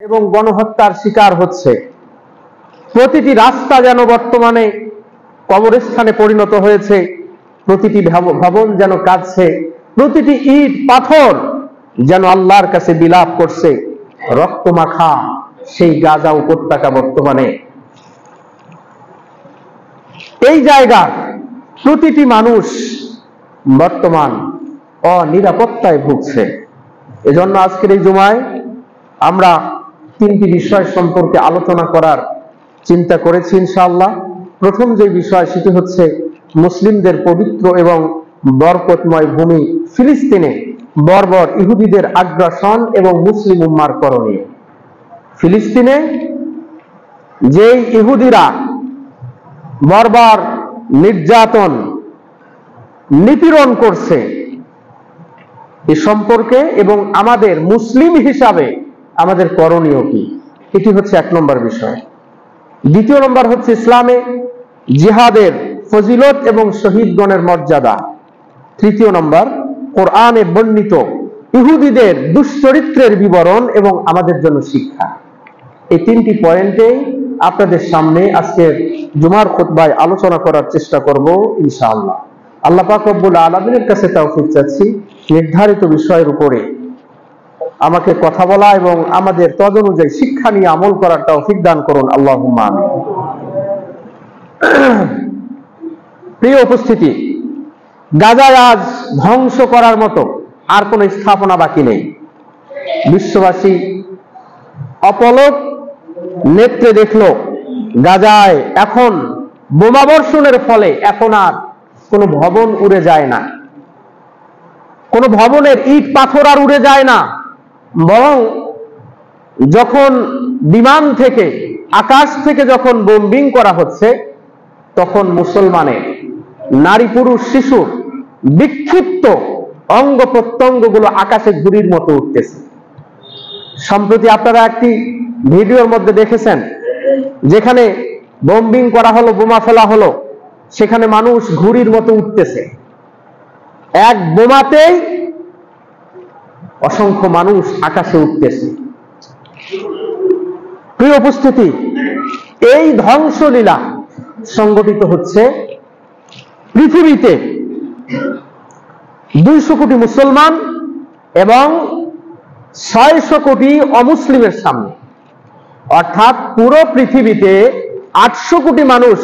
এবং গণহত্যার শিকার হচ্ছে। প্রতিটি রাস্তা যেন বর্তমানে কবরস্থানে পরিণত হয়েছে, প্রতিটি ভবন যেন কাঁদছে, প্রতিটি ইট পাথর যেন আল্লাহর কাছে বিলাপ করছে। রক্তমাখা সেই গাজা উপত্যকা বর্তমানে, এই জায়গার প্রতিটি মানুষ বর্তমান অনিরাপত্তায় ভুগছে। এজন্য আজকের এই জুমায় আমরা তিনটি বিষয় সম্পর্কে আলোচনা করার চিন্তা করেছি ইনশাআল্লাহ। প্রথম যে বিষয় সেটি হচ্ছে মুসলিমদের পবিত্র এবং বরকতময় ভূমি ফিলিস্তিনে বর্বর ইহুদিদের আগ্রাসন এবং মুসলিম উম্মার করণীয়। ফিলিস্তিনে যে ইহুদিরা বর্বর নির্যাতন নিপীড়ন করছে এ সম্পর্কে এবং আমাদের মুসলিম হিসাবে আমাদের করণীয় কি, এটি হচ্ছে এক নম্বর বিষয়। দ্বিতীয় নম্বর হচ্ছে ইসলামে জিহাদের ফজিলত এবং শহীদগণের মর্যাদা। তৃতীয় নম্বর কোরআনে বর্ণিত ইহুদিদের দুশ্চরিত্রের বিবরণ এবং আমাদের জন্য শিক্ষা। এই তিনটি পয়েন্টে আপনাদের সামনে আজকের জুমার খুতবায় আলোচনা করার চেষ্টা করব ইনশাআল্লাহ। আল্লাহ পাক রব্বুল আলামিনের কাছে তৌফিক চাচ্ছি নির্ধারিত বিষয়ের উপরে আমাকে কথা বলা এবং আমাদের তদনুযায়ী শিক্ষা নিয়ে আমল করার তৌফিক দান করুন, আল্লাহুম্মা আমিন। প্রিয় উপস্থিতি, গাজায় আজ ধ্বংস করার মতো আর কোন স্থাপনা বাকি নেই। বিশ্ববাসী অপলক নেত্রে দেখলো গাজায় এখন বোমাবর্ষণের ফলে এখন আর কোনো ভবন উড়ে যায় না, কোনো ভবনের ইট পাথর আর উড়ে যায় না, বরং যখন বিমান থেকে আকাশ থেকে যখন বোম্বিং করা হচ্ছে তখন মুসলমানের নারী পুরুষ শিশু বিক্ষিপ্ত অঙ্গ প্রত্যঙ্গগুলো আকাশে ঘুড়ির মতো উঠতেছে। সম্প্রতি আপনারা একটি ভিডিওর মধ্যে দেখেছেন যেখানে বোম্বিং করা হলো, বোমা ফেলা হলো, সেখানে মানুষ ঘুড়ির মতো উঠতেছে। এক বোমাতেই অসংখ্য মানুষ আকাশে উঠতেছে। প্রিয় উপস্থিতি, এই ধ্বংসলীলা সংগঠিত হচ্ছে পৃথিবীতে 200 কোটি মুসলমান এবং 600 কোটি অমুসলিমের সামনে, অর্থাৎ পুরো পৃথিবীতে 800 কোটি মানুষ,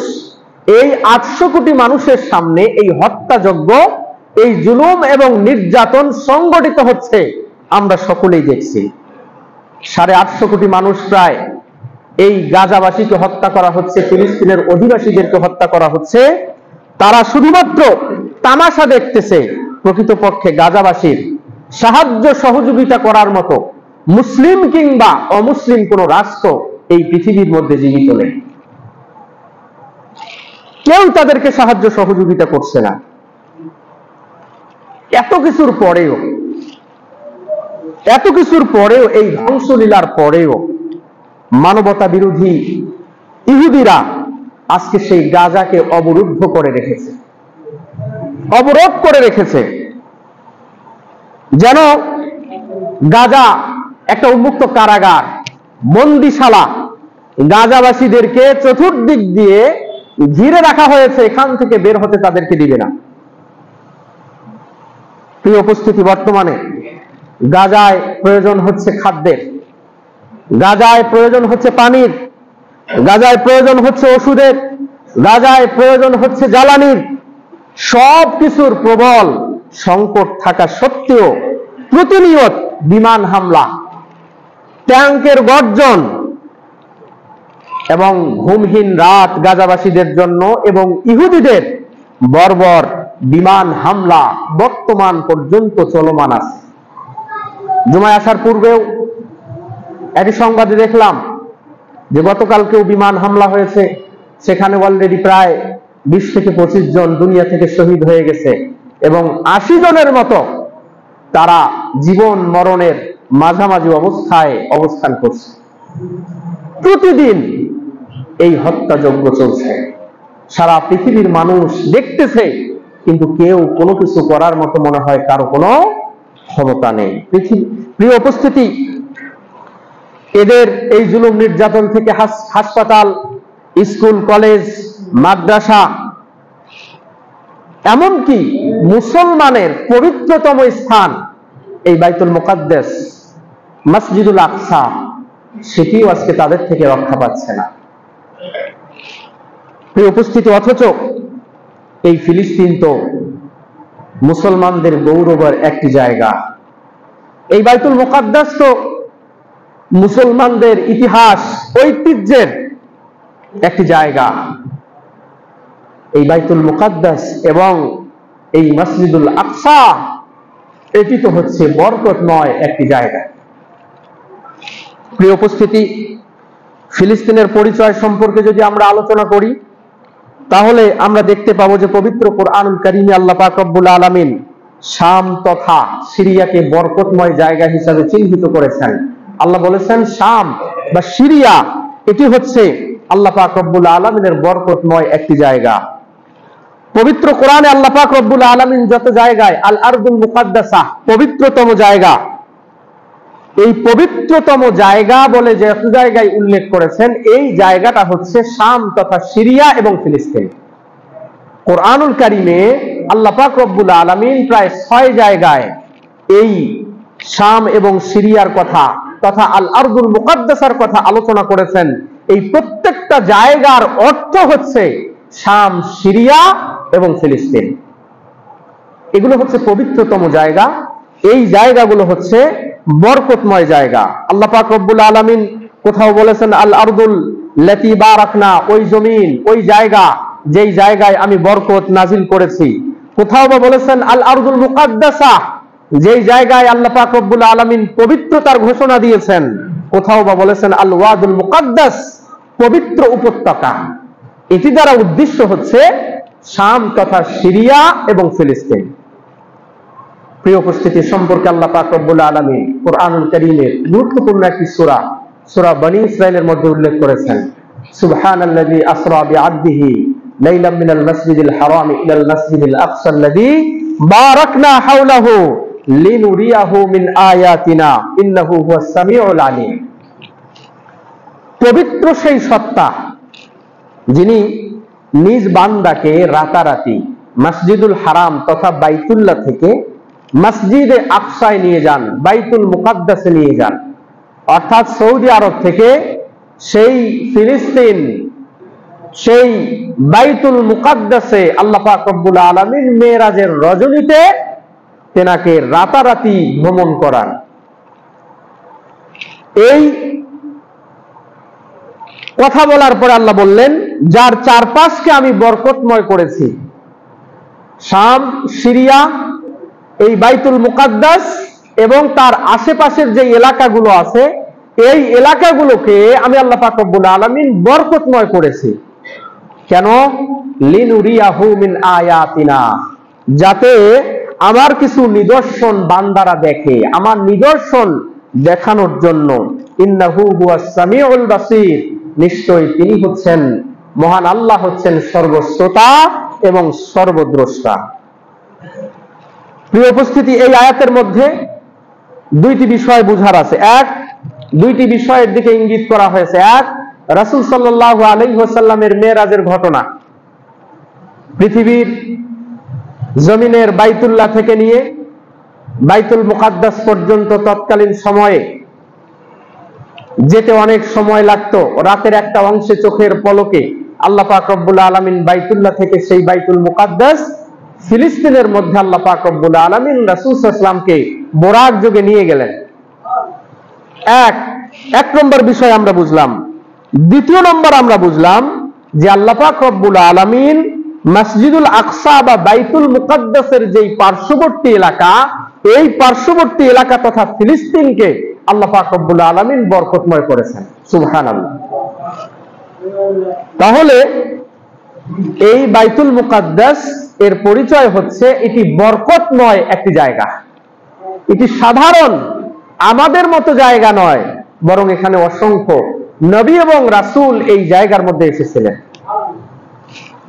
এই 800 কোটি মানুষের সামনে এই হত্যাযজ্ঞ, এই জুলুম এবং নির্যাতন সংগঠিত হচ্ছে আমরা সকলেই দেখছি। 850 কোটি মানুষ প্রায় এই গাজাবাসীকে হত্যা করা হচ্ছে, ফিলিস্তিনের অধিবাসীদেরকে হত্যা করা হচ্ছে। তারা শুধুমাত্র তামাশা দেখতেছে। প্রকৃতপক্ষে গাজাবাসীর সাহায্য সহযোগিতা করার মতো মুসলিম কিংবা অমুসলিম কোন রাষ্ট্র এই পৃথিবীর মধ্যে জীবিত নেই। কেউ তাদেরকে সাহায্য সহযোগিতা করছে না। এত কিছুর পরেও এই ধ্বংসলীলার পরেও মানবতা বিরোধী ইহুদিরা আজকে সেই গাজাকে অবরোধ করে রেখেছে যেন গাজা একটা উন্মুক্ত কারাগার, বন্দিশালা। গাজাবাসীদেরকে চতুর্দিক দিয়ে ঘিরে রাখা হয়েছে, এখান থেকে বের হতে তাদেরকে দিবে না। প্রিয় উপস্থিতি, বর্তমানে গাজায় প্রয়োজন হচ্ছে খাদ্যের, গাজায় প্রয়োজন হচ্ছে পানির, গাজায় প্রয়োজন হচ্ছে ওষুধের, গাজায় প্রয়োজন হচ্ছে জ্বালানির। সব কিছুর প্রবল সংকট থাকা সত্ত্বেও প্রতিনিয়ত বিমান হামলা, ট্যাঙ্কের গর্জন এবং ঘুমহীন রাত গাজাবাসীদের জন্য এবং ইহুদিদের বর্বর বিমান হামলা বর্তমান পর্যন্ত চলমান আছে। জুমায় আসার পূর্বেও একই সংবাদে দেখলাম যে গতকালকেও বিমান হামলা হয়েছে, সেখানে অলরেডি প্রায় 20 থেকে 25 জন দুনিয়া থেকে শহীদ হয়ে গেছে এবং 80 জনের মতো তারা জীবন মরণের মাঝামাঝি অবস্থায় অবস্থান করছে। প্রতিদিন এই হত্যাযজ্ঞ চলছে, সারা পৃথিবীর মানুষ দেখতেছে, কিন্তু কেউ কোনো কিছু করার মতো মনে হয় কারো কোনো ক্ষমতা নেই। প্রিয় উপস্থিতি, এদের এই জুলুম নির্যাতন থেকে হাসপাতাল, স্কুল, কলেজ, মাদ্রাসা, এমনকি মুসলমানের পবিত্রতম স্থান এই বাইতুল মুকাদ্দাস, মসজিদুল আকসা, সেটিও আজকে তাদের থেকে রক্ষা পাচ্ছে না। প্রিয় উপস্থিতি, অথচ এই ফিলিস্তিন তো মুসলমানদের গৌরবের একটি জায়গা। এই বাইতুল মুকাদ্দাস তো মুসলমানদের ইতিহাস, ঐতিহ্যের একটি জায়গা। এই বাইতুল মুকাদ্দাস এবং এই মসজিদুল আকসা, এটি তো হচ্ছে বরকতময় একটি জায়গা। প্রিয় উপস্থিতি, ফিলিস্তিনের পরিচয় সম্পর্কে যদি আমরা আলোচনা করি, তাহলে আমরা দেখতে পাবো যে পবিত্র কোরআনুল কারীমে আল্লাহ পাক রব্বুল আলামিন শাম তথা সিরিয়াকে বরকতময় জায়গা হিসাবে চিহ্নিত করেছেন। আল্লাহ বলেছেন শাম বা সিরিয়া এটি হচ্ছে আল্লাহ পাক রব্বুল আলামিনের বরকতময় একটি জায়গা। পবিত্র কোরআনে আল্লাহ পাক রব্বুল আলামিন যত জায়গায় আল আরদুল মুকাদ্দাসা, পবিত্রতম জায়গা, এই পবিত্রতম জায়গা বলে যে জায়গায় উল্লেখ করেছেন, এই জায়গাটা হচ্ছে শাম তথা সিরিয়া এবং ফিলিস্তিন। কোরআনুল কারীমে আল্লাহ পাক রব্বুল আলামিন প্রায় 6 জায়গায় এই শাম এবং সিরিয়ার কথা তথা আল আরদুল মুকাদ্দাসার কথা আলোচনা করেছেন। এই প্রত্যেকটা জায়গার অর্থ হচ্ছে শাম, সিরিয়া এবং ফিলিস্তিন। এগুলো হচ্ছে পবিত্রতম জায়গা। এই জায়গাগুলো হচ্ছে বরকতময় জায়গা। আল্লাহ পাক রব্বুল আলামিন কোথাও বলেছেন আল আরদুল লাতি বারাকনা, ওই জমিন, ওই জায়গা যেই জায়গায় আমি বরকত নাজিল করেছি। কোথাও বা বলেছেন আল আরদুল মুকাদ্দাসা, যেই জায়গায় আল্লাহ পাক রব্বুল আলামিন পবিত্রতার ঘোষণা দিয়েছেন। কোথাও বা বলেছেন আল ওয়াদুল মুকাদ্দাস, পবিত্র উপত্যকা। এটি দ্বারা উদ্দেশ্য হচ্ছে শাম তথা সিরিয়া এবং ফিলিস্তিন। প্রিয় উপস্থিতি, সম্পর্কে আল্লাহ পাক রব্বুল আলামিন কোরআনুল কারীমের গুরুত্বপূর্ণ একটি সূরা, সূরা বনী ইসরাঈলের মধ্যে উল্লেখ করেছেন, সুবহানাল্লাযী আসরা বিআবদিহি লাইলাম মিনাল মাসজিদিল হারামি ইলাল মাসজিদিল আকসাল্লাযী বারাকনা হাওলাহু লিনুরিয়াহু মিন আয়াতিনা ইন্নাহু হুয়াস সামিউল আলীম। পবিত্র সেই সত্তা যিনি নিজ বান্দাকে রাতারাতি মসজিদুল হারাম তথা বাইতুল্লাহ থেকে মসজিদে আকসায় নিয়ে যান, বাইতুল মুকাদ্দাসে নিয়ে যান। অর্থাৎ সৌদি আরব থেকে সেই ফিলিস্তিন, সেই বাইতুল মুকাদ্দাসে আল্লাহ পাক রব্বুল আলামিন মেরাজের রজনীতে তেনাকে রাতারাতি ভ্রমণ করান। এই কথা বলার পরে আল্লাহ বললেন, যার চারপাশকে আমি বরকতময় করেছি, শাম, সিরিয়া, এই বাইতুল মুকাদ্দাস এবং তার আশেপাশের যে এলাকাগুলো আছে, এই এলাকাগুলোকে আমি আল্লাহ পাক রব্বুল আলামিন বরকতময় করেছি। কেন? লিনুরিয়াহু মিন আয়াতিনা, যাতে আমার কিছু নিদর্শন বান্দারা দেখে, আমার নিদর্শন দেখানোর জন্য। ইন্নাহু হুয়াস সামিউল বাসীর, নিশ্চয়ই তিনি হচ্ছেন, মহান আল্লাহ হচ্ছেন সর্বশ্রোতা এবং সর্বদ্রষ্টা। প্রিয় উপস্থিতি, এই আয়াতের মধ্যে দুইটি বিষয় বুঝার আছে। দুইটি বিষয়ের দিকে ইঙ্গিত করা হয়েছে। এক, রাসূল সাল্লাল্লাহু আলাইহি ওয়াসাল্লামের মেরাজের ঘটনা। পৃথিবীর জমিনের বাইতুল্লাহ থেকে নিয়ে বাইতুল মুকাদ্দাস পর্যন্ত তৎকালীন সময়ে যেতে অনেক সময় লাগতো। রাতের একটা অংশে চোখের পলকে আল্লাহ পাক রব্বুল আলামিন বাইতুল্লাহ থেকে সেই বাইতুল মুকাদ্দাস ফিলিস্তিনের মধ্যে আল্লাহ পাক রব্বুল আলামিন রাসূল সাল্লাল্লাহু আলাইহি ওয়াসাল্লামকে বোরাক যোগে নিয়ে গেলেন। এক নম্বর বিষয় আমরা বুঝলাম। দ্বিতীয় নম্বর আমরা বুঝলাম যে আল্লাহ পাক রব্বুল আলামিন মসজিদুল আকসা বা বাইতুল মুকাদ্দাসের যেই পার্শ্ববর্তী এলাকা, এই পার্শ্ববর্তী এলাকা তথা ফিলিস্তিনকে আল্লাহ পাক রব্বুল আলামিন বরকতময় করেছেন। সুবহানাল্লাহ। তাহলে এই বাইতুল মুকাদ্দাস এর পরিচয় হচ্ছে এটি বরকতময় একটি জায়গা। এটি সাধারণ আমাদের মতো জায়গা নয়, বরং এখানে অসংখ্য নবী এবং রাসূল এই জায়গার মধ্যে এসেছিলেন।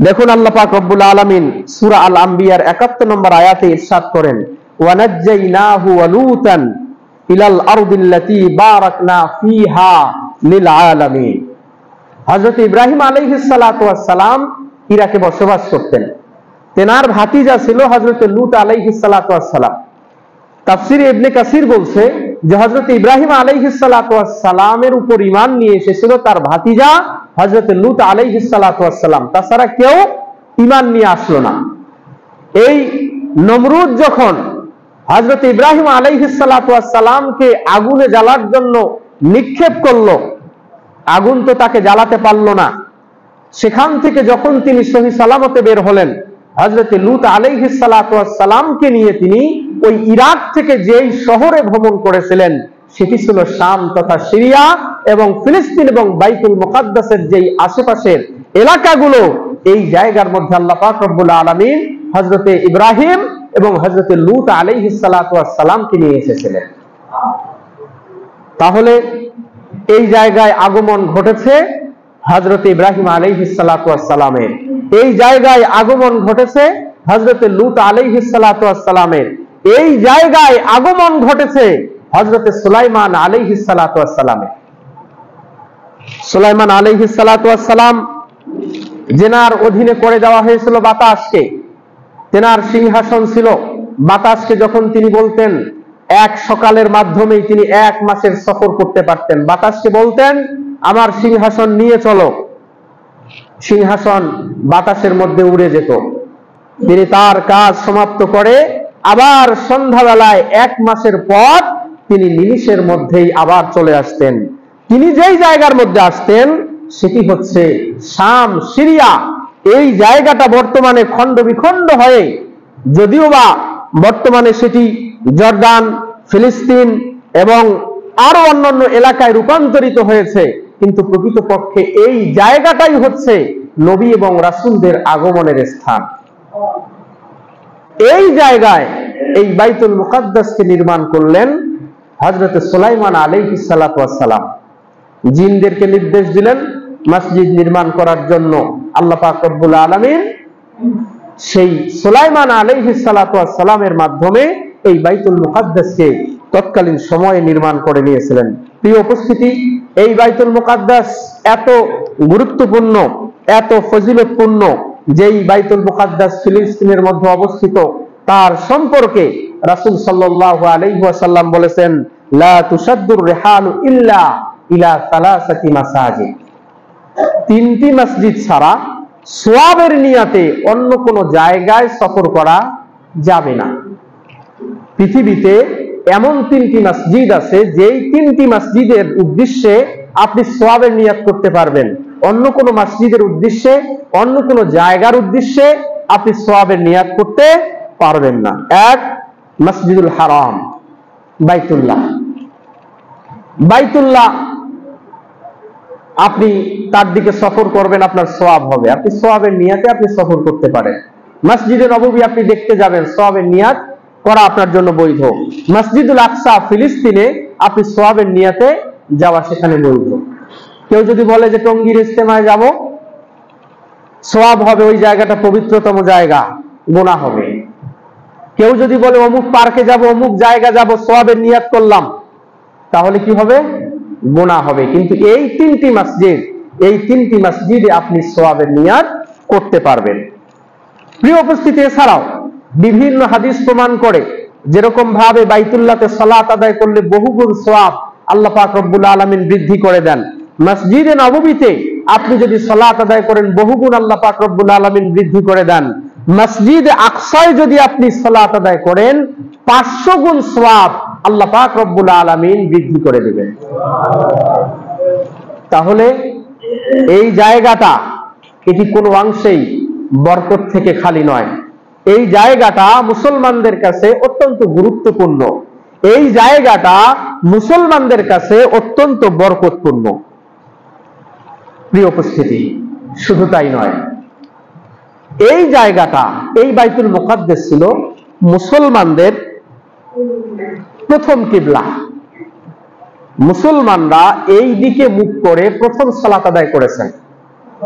দেখুন আল্লাহ পাক রব্বুল আলামিন সূরা আল আম্বিয়ার ৭১ নম্বর আয়াতে ইরশাদ করেন, ওয়ানাজ্জাইনাহু ওয়া লূতান ইলাল আরদিল্লাতী বারাকনা ফীহা লিল আলামিন। হযরত ইব্রাহিম আলাইহিস সালাতু ওয়াস সালাম ইরাকে বসবাস করতেন। তেনার ভাতিজা ছিল হযরত লূত আলাইহিস সালাতু ওয়াস সালাম। তাফসীরে ইবনে কাসির বলছে যে হযরত ইব্রাহিম আলাইহিস সালাতু ওয়াস সালামের উপর ঈমান নিয়ে এসেছিল তার ভাতিজা হযরত লূত আলাইহিস সালাতু ওয়াস সালাম, তাছাড়া কেউ ঈমান নিয়ে আসলো না। এই নমরুদ যখন হযরত ইব্রাহিম আলাইহিস সালাতু ওয়াস সালামকে আগুনে জ্বালার জন্য নিক্ষেপ করলো, আগুন তো তাকে জ্বালাতে পারলো না। সেখান থেকে যখন তিনি সহি সালামতে বের হলেন, হযরত লূত আলাইহিস সালাতু ওয়াস সালামকে নিয়ে তিনি ওই ইরাক থেকে যেই শহরে ভ্রমণ করেছিলেন সেটি ছিল শাম তথা সিরিয়া এবং ফিলিস্তিন এবং বাইতুল মুকাদ্দাসের যেই আশেপাশের এলাকাগুলো, এই জায়গার মধ্যে আল্লাহ পাক রব্বুল আলামিন হযরত ইব্রাহিম এবং হযরত লূত আলাইহিস সালাতু ওয়াস সালামকে নিয়ে এসেছিলেন। তাহলে এই জায়গায় আগমন ঘটেছে হযরত ইব্রাহিম আলাইহিস সালাতু ওয়াস সালামের, এই জায়গায় আগমন ঘটেছে হযরত লূত আলাইহিস সালাতু ওয়াস সালামের, এই জায়গায় আগমন ঘটেছে হযরত সুলাইমান আলাইহিস সালাতু ওয়াস সালামের। সুলাইমান আলাইহিস সালাতু ওয়াস সালাম যেনার অধীনে করে দেওয়া হয়েছিল বাতাসকে, তেনার সিংহাসন ছিল। বাতাসকে যখন তিনি বলতেন এক সকালের মাধ্যমেই তিনি 1 মাসের সফর করতে পারতেন। বাতাসকে বলতেন আমার সিংহাসন নিয়ে চলো, সিংহাসন বাতাসের মধ্যে উড়ে যেত। তিনি তার কাজ সমাপ্ত করে আবার সন্ধ্যাবেলায় 1 মাসের পর তিনি নিমিষের মধ্যেই আবার চলে আসতেন। তিনি যেই জায়গার মধ্যে আসতেন সেটি হচ্ছে শাম সিরিয়া। এই জায়গাটা বর্তমানে খণ্ড বিখণ্ড হয়ে, যদিও বা বর্তমানে সেটি জর্দান, ফিলিস্তিন এবং আরো অন্যান্য এলাকায় রূপান্তরিত হয়েছে, কিন্তু প্রকৃতপক্ষে এই জায়গাটাই হচ্ছে নবী এবং রাসূলদের আগমনের স্থান। এই জায়গায় এই বাইতুল মুকাদ্দাসকে নির্মাণ করলেন হযরত সুলাইমান আলাইহিস সালাতু ওয়াস সালাম। জিনদেরকে নির্দেশ দিলেন মসজিদ নির্মাণ করার জন্য। আল্লাহ পাক রব্বুল আলামিন সেই সুলাইমান আলাইহিস সালাতু ওয়াস সালামের মাধ্যমে এই বাইতুল মুকাদ্দাসকে তৎকালীন সময়ে নির্মাণ করে নিয়েছিলেন। প্রিয় উপস্থিতি, এই বাইতুল মুকাদ্দাস এত গুরুত্বপূর্ণ, এত ফজিলতপূর্ণ, যেই বাইতুল মুকাদ্দাস ফিলিস্তিনের মধ্যে অবস্থিত, তার সম্পর্কে রাসূল সাল্লাল্লাহু আলাইহি ওয়াসাল্লাম বলেছেন লা তুসাদ্দুর রিহালু ইল্লা ইলা সালাসাতি মাসাজিদ। 3টি মসজিদ ছাড়া সওয়াবের নিয়তে অন্য কোন জায়গায় সফর করা যাবে না। পৃথিবীতে এমন 3টি মসজিদ আছে যেই 3টি মসজিদের উদ্দেশ্যে আপনি সওয়াবের নিয়ত করতে পারবেন। অন্য কোন মসজিদের উদ্দেশ্যে, অন্য কোন জায়গার উদ্দেশ্যে আপনি সওয়াবের নিয়ত করতে পারবেন না। 1 মসজিদুল হারাম, বাইতুল্লাহ। বাইতুল্লাহ আপনি তার দিকে সফর করবেন, আপনার সওয়াব হবে, আপনি সওয়াবের নিয়তে আপনি সফর করতে পারেন। মসজিদে নববী আপনি দেখতে যাবেন, সওয়াবের নিয়ত করা আপনার জন্য বৈধ। মসজিদুল আকসা ফিলিস্তিনে আপনি সওয়াবের নিয়তে যাওয়া সেখানে বৈধ। কেউ যদি বলে যে টঙ্গীর ইজতেমায় যাব, সওয়াব হবে, ওই জায়গাটা পবিত্রতম জায়গা, গুনাহ হবে। কেউ যদি বলে অমুক পার্কে যাব, অমুক জায়গা যাব, সওয়াবের নিয়ত করলাম, তাহলে কি হবে? গুনাহ হবে। কিন্তু এই 3টি মসজিদ, এই 3টি মসজিদে আপনি সওয়াবের নিয়ত করতে পারবেন। প্রিয় উপস্থিতি, এছাড়াও বিভিন্ন হাদিস প্রমাণ করে যেরকম ভাবে বাইতুল্লাহতে সালাত আদায় করলে বহুগুণ সওয়াব আল্লাহ পাক রব্বুল আলামিন বৃদ্ধি করে দেন, মসজিদে নববীতে আপনি যদি সালাত আদায় করেন বহুগুণ আল্লাহ পাক রব্বুল আলামিন বৃদ্ধি করে দেন। মসজিদে আকসায় যদি আপনি সালাত আদায় করেন 500 গুণ সওয়াব আল্লাহ পাক রব্বুল আলামিন বৃদ্ধি করে দেবেন। তাহলে এই জায়গাটা, এটি কোনো অংশেই বরকত থেকে খালি নয়। এই জায়গাটা মুসলমানদের কাছে অত্যন্ত গুরুত্বপূর্ণ, এই জায়গাটা মুসলমানদের কাছে অত্যন্ত বরকতপূর্ণ। প্রিয় উপস্থিতি, শুধু তাই নয়, এই জায়গাটা, এই বাইতুল মুকাদ্দাস ছিল মুসলমানদের প্রথম কিবলা। মুসলমানরা এই দিকে মুখ করে প্রথম সালাত আদায় করেছেন।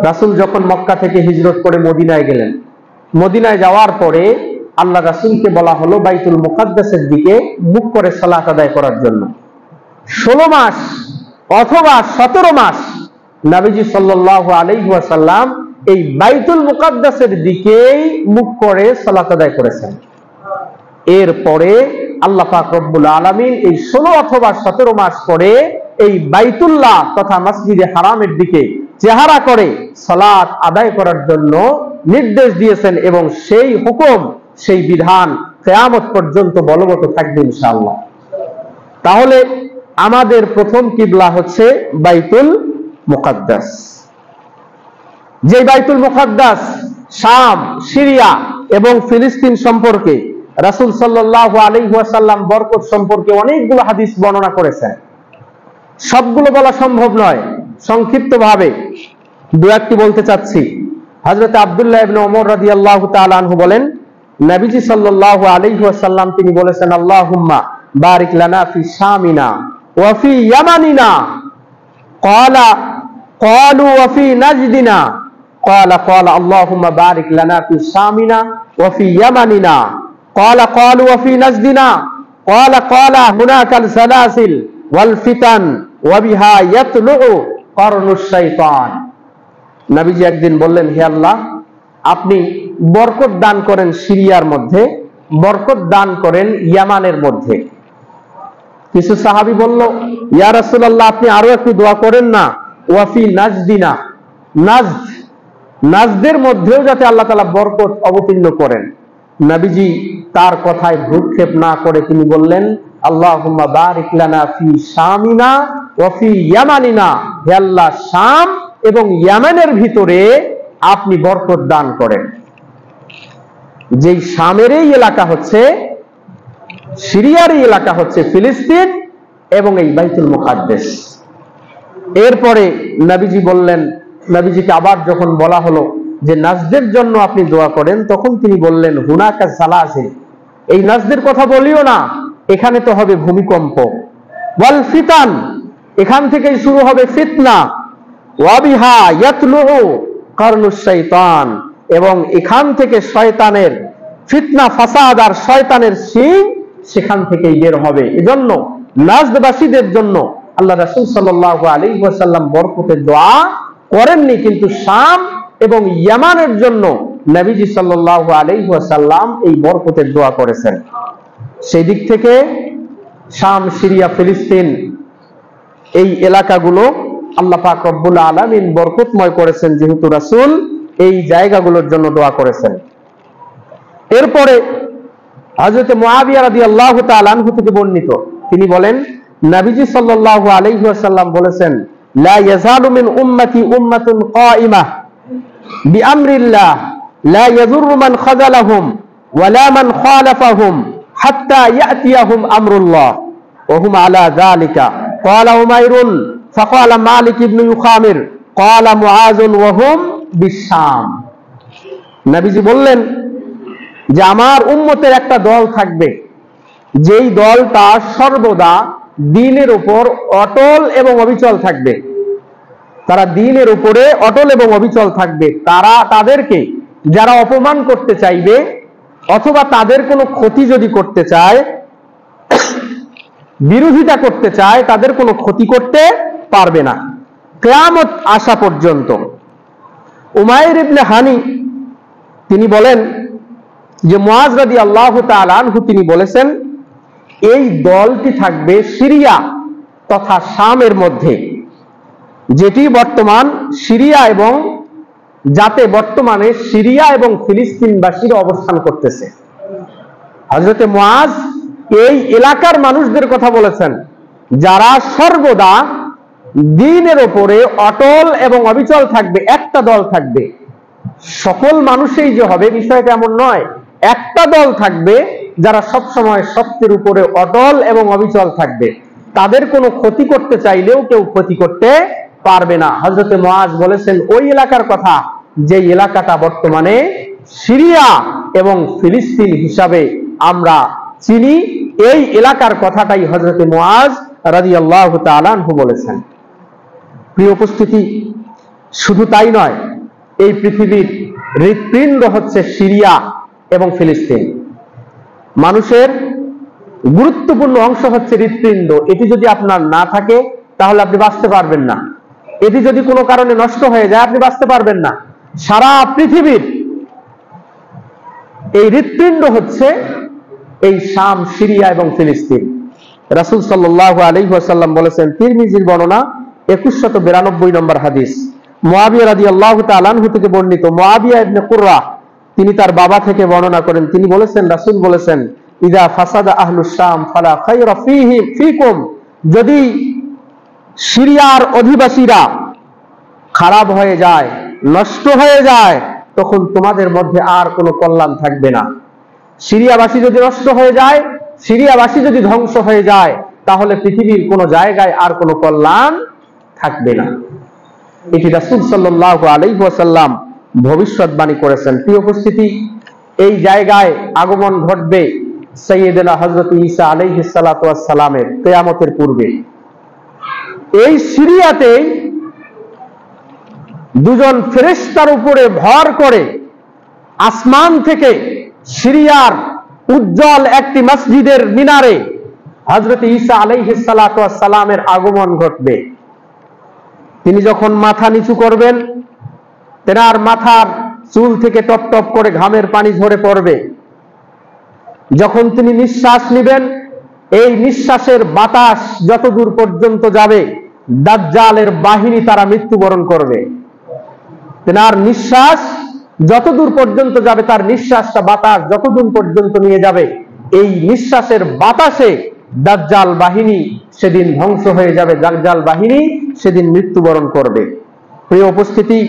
রাসূল যখন মক্কা থেকে হিজরত করে মদিনায় গেলেন, মদিনায় যাওয়ার পরে আল্লাহ রাসূলকে বলা হলো বাইতুল মুকাদ্দাসের দিকে মুখ করে সালাত আদায় করার জন্য। 16 মাস অথবা 17 মাস নবীজি সাল্লাল্লাহু আলাইহি ওয়াসাল্লাম এই বাইতুল মুকাদ্দাসের দিকেই মুখ করে সালাত আদায় করেছেন। এরপরে আল্লাহ পাক রব্বুল আলামিন এই 16 অথবা 17 মাস পরে এই বাইতুল্লাহ তথা মসজিদে হারামের দিকে চেহারা করে সালাত আদায় করার জন্য নির্দেশ দিয়েছেন, এবং সেই হুকুম সেই বিধান কিয়ামত পর্যন্ত বলবৎ থাকবে ইনশাআল্লাহ। তাহলে আমাদের প্রথম কিবলা হচ্ছে বাইতুল মুকাদ্দাস। যে বাইতুল মুকাদ্দাস শাম, সিরিয়া এবং ফিলিস্তিন সম্পর্কে রাসূল সাল্লাল্লাহু আলাইহি ওয়াসাল্লাম বরকত সম্পর্কে অনেকগুলো হাদিস বর্ণনা করেছেন। সবগুলো বলা সম্ভব নয়, সংক্ষিপ্তভাবে দু একটি বলতে চাচ্ছি। হযরত আব্দুল্লাহ ইবনে ওমর রাদিয়াল্লাহু তাআলা আনহু বলেন, নবীজি সাল্লাল্লাহু আলাইহি ওয়াসাল্লাম তিনি বলেছেন, আল্লাহুম্মা বারিক লানা ফি শামিনা ওয়া ফি ইয়ামানিনা ক্বালু ওয়া ফি নাজদিনা ক্বালা আল্লাহুম্মা বারিক লানা ফি শামিনা ওয়া ফি ইয়ামানিনা ক্বালু ওয়া ফি নাজদিনা ক্বালা হুনাকাল সালাসিল ওয়াল ফিতান ওয়া বিহা ইয়াতলু করনুশ শাইতান। নবীজি একদিন বললেন, হে আল্লাহ, আপনি বরকত দান করেন সিরিয়ার মধ্যে, বরকত দান করেন ইয়ামানের মধ্যে। কিছু সাহাবী বলল, ইয়া রাসূলুল্লাহ, আপনি আরো একটু দোয়া করেন না, ওয়া ফি নাজদিনা, নাজদের মধ্যেও যাতে আল্লাহ তাআলা বরকত অবতীর্ণ করেন। নবীজি তার কথায় ভ্রুক্ষেপ না করে তিনি বললেন, আল্লাহুম্মা বারিক লানা ফি শামিনা ওয়া ফি ইয়ামানিনা, হে আল্লাহ, শাম এবং ইয়ামানের ভিতরে আপনি বরকত দান করেন। যেই শামের এই এলাকা হচ্ছে, সিরিয়ার এই এলাকা হচ্ছে ফিলিস্তিন এবং এই বাইতুল মুকাদ্দাস। এরপরে নবীজি বললেন, নবীজিকে আবার যখন বলা হলো যে নাজদের জন্য আপনি দোয়া করেন, তখন তিনি বললেন, হুনাকা সালাসিল, এই নাজদের কথা বলিও না, এখানে তো হবে ভূমিকম্প। ওয়াল ফিতান, এখান থেকেই শুরু হবে ফিতনা। ওয়া বিহা ইয়াতলু করনুশ শাইতান, এবং এখান থেকে শয়তানের ফিতনা ফাসাদ আর শয়তানের শিং সেখান থেকেই বের হবে। এজন্য নাজদবাসীদের জন্য আল্লাহ রাসূল সাল্লাল্লাহু আলাইহি ওয়াসাল্লাম বরকতের দোয়া করেননি, কিন্তু শাম এবং ইয়ামানের জন্য নবীজি সাল্লাল্লাহু আলাইহি ওয়াসাল্লাম এই বরকতের দোয়া করেছেন। সেই দিক থেকে শাম, সিরিয়া, ফিলিস্তিন এই এলাকাগুলো আল্লাহ পাক রব্বুল আলামিন বরকতময় করেছেন, যেহেতু রাসূল এই জায়গাগুলোর জন্য দোয়া করেছেন। এরপরে হযরত মুআবিয়া রাদিয়াল্লাহু তাআলা আনহু থেকে বর্ণিত, তিনি বলেন, নবীজি সাল্লাল্লাহু আলাইহি ওয়াসাল্লাম বলেছেন, লা ইয়াজালু মিন উম্মতি উম্মাতুন কাইমাহ বিআমরিল্লাহ লা ইয়াযুররু মান খাযালাহুম ওয়া লা মান খালাফাহুম হাত্তা ইয়াতিয়াহুম আমরুল্লাহ ওয়া হুম আলা যালিকা। ক্বালা উমাইরুন ফাকালা মালিক ইবনে ইউখামির ক্বালা মুআযুন ওয়া হুম বিশাম। নবীজি বললেন যে আমার উম্মতের একটা দল থাকবে, যেই দলটা সর্বদা দ্বীনের উপর অটল এবং অবিচল থাকবে। তারা দ্বীনের উপরে অটল এবং অবিচল থাকবে। তাদেরকে যারা অপমান করতে চাইবে অথবা তাদের কোনো ক্ষতি যদি করতে চায়, বিরোধিতা করতে চায়, তাদের কোনো ক্ষতি করতে পারবে না কিয়ামত আসা পর্যন্ত। উমাইর ইবনে হানি তিনি বলেন যে মুআজ রাদিয়াল্লাহু তাআলা আনহু তিনি বলেছেন, এই দলটি থাকবে সিরিয়া তথা শামের মধ্যে, যেটি বর্তমান সিরিয়া এবং যাতে বর্তমানে সিরিয়া এবং ফিলিস্তিনবাসীরা অবস্থান করতেছে। হযরত মুআজ এই এলাকার মানুষদের কথা বলেছেন, যারা সর্বদা দ্বীনের উপরে অটল এবং অবিচল থাকবে। একটা দল থাকবে, সকল মানুষই যে হবে বিষয়টা এমন নয়, একটা দল থাকবে যারা সব সময় সত্যের উপরে অটল এবং অবিচল থাকবে। তাদের কোনো ক্ষতি করতে চাইলেও কেউ ক্ষতি করতে পারবে না। হযরত মুআজ বলেছেন ওই এলাকার কথা, যে এলাকাটা বর্তমানে সিরিয়া এবং ফিলিস্তিন হিসাবে আমরা চিনি, এই এলাকার কথাটাই হযরত মুআজ রাদিয়াল্লাহু তাআলা আনহু বলেছেন। প্রিয় উপস্থিতি, শুধু তাই নয়, এই পৃথিবীর হৃৎপিণ্ড হচ্ছে সিরিয়া এবং ফিলিস্তিন। মানুষের গুরুত্বপূর্ণ অংশ হচ্ছে হৃৎপিণ্ড। এটি যদি আপনার না থাকে তাহলে আপনি বাঁচতে পারবেন না। এটি যদি কোনো কারণে নষ্ট হয়ে যায় আপনি বাঁচতে পারবেন না। সারা পৃথিবীর এই হৃৎপিণ্ড হচ্ছে এই শাম, সিরিয়া এবং ফিলিস্তিন। রাসূল সাল্লাল্লাহু আলাইহি ওয়াসাল্লাম বলেছেন, তিরমিজির বর্ণনা 2192 নম্বর হাদিস, মুআবিয়া রাদিয়াল্লাহু তাআলা আনহু থেকে বর্ণিত। মুআবিয়া ইবনে কুররা তিনি তার বাবা থেকে বর্ণনা করেন, তিনি বলেছেন, রাসূল বলেছেন, ইদা ফাসাদা আহলুশ শাম ফালা খায়রা ফিকুম, যদি সিরিয়ার অধিবাসীরা খারাপ হয়ে যায়, নষ্ট হয়ে যায়, তখন তোমাদের মধ্যে আর কোনো কল্যাণ থাকবে না। সিরিয়াবাসী যদি নষ্ট হয়ে যায়, সিরিয়াবাসী যদি ধ্বংস হয়ে যায়, তাহলে পৃথিবীর কোনো জায়গায় আর কোনো কল্যাণ থাকবে না। এটি রাসূল সাল্লাল্লাহু আলাইহি ওয়াসাল্লাম ভবিষ্যৎবাণী করেছেন। প্রিয় উপস্থিতি, এই জায়গায় আগমন ঘটবে সাইয়েদনা হযরত ঈসা আলাইহিস সালাতু ওয়াস সালামের কিয়ামতের পূর্বে। এই সিরিয়াতে দুজন ফেরেশতার উপরে ভর করে আসমান থেকে সিরিয়ার উজ্জ্বল একটি মসজিদের মিনারে হযরত ঈসা আলাইহিস সালাতু ওয়াস সালামের আগমন ঘটবে। তিনি যখন মাথা নিচু করবেন, তেনার মাথার চুল থেকে টপ টপ করে ঘামের পানি ঝরে পড়বে। যখন তিনি নিঃশ্বাস নেবেন, এই নিঃশ্বাসের বাতাস যতদূর পর্যন্ত যাবে দাজ্জালের বাহিনী তারা মৃত্যুবরণ করবে। তেনার নিঃশ্বাস যতদূর পর্যন্ত যাবে, তার নিঃশ্বাসটা বাতাস যতদূর পর্যন্ত নিয়ে যাবে, এই নিঃশ্বাসের বাতাসে দাজ্জাল বাহিনী সেদিন ধ্বংস হয়ে যাবে, দাজ্জাল বাহিনী সেদিন মৃত্যুবরণ করবে। প্রিয় উপস্থিতি,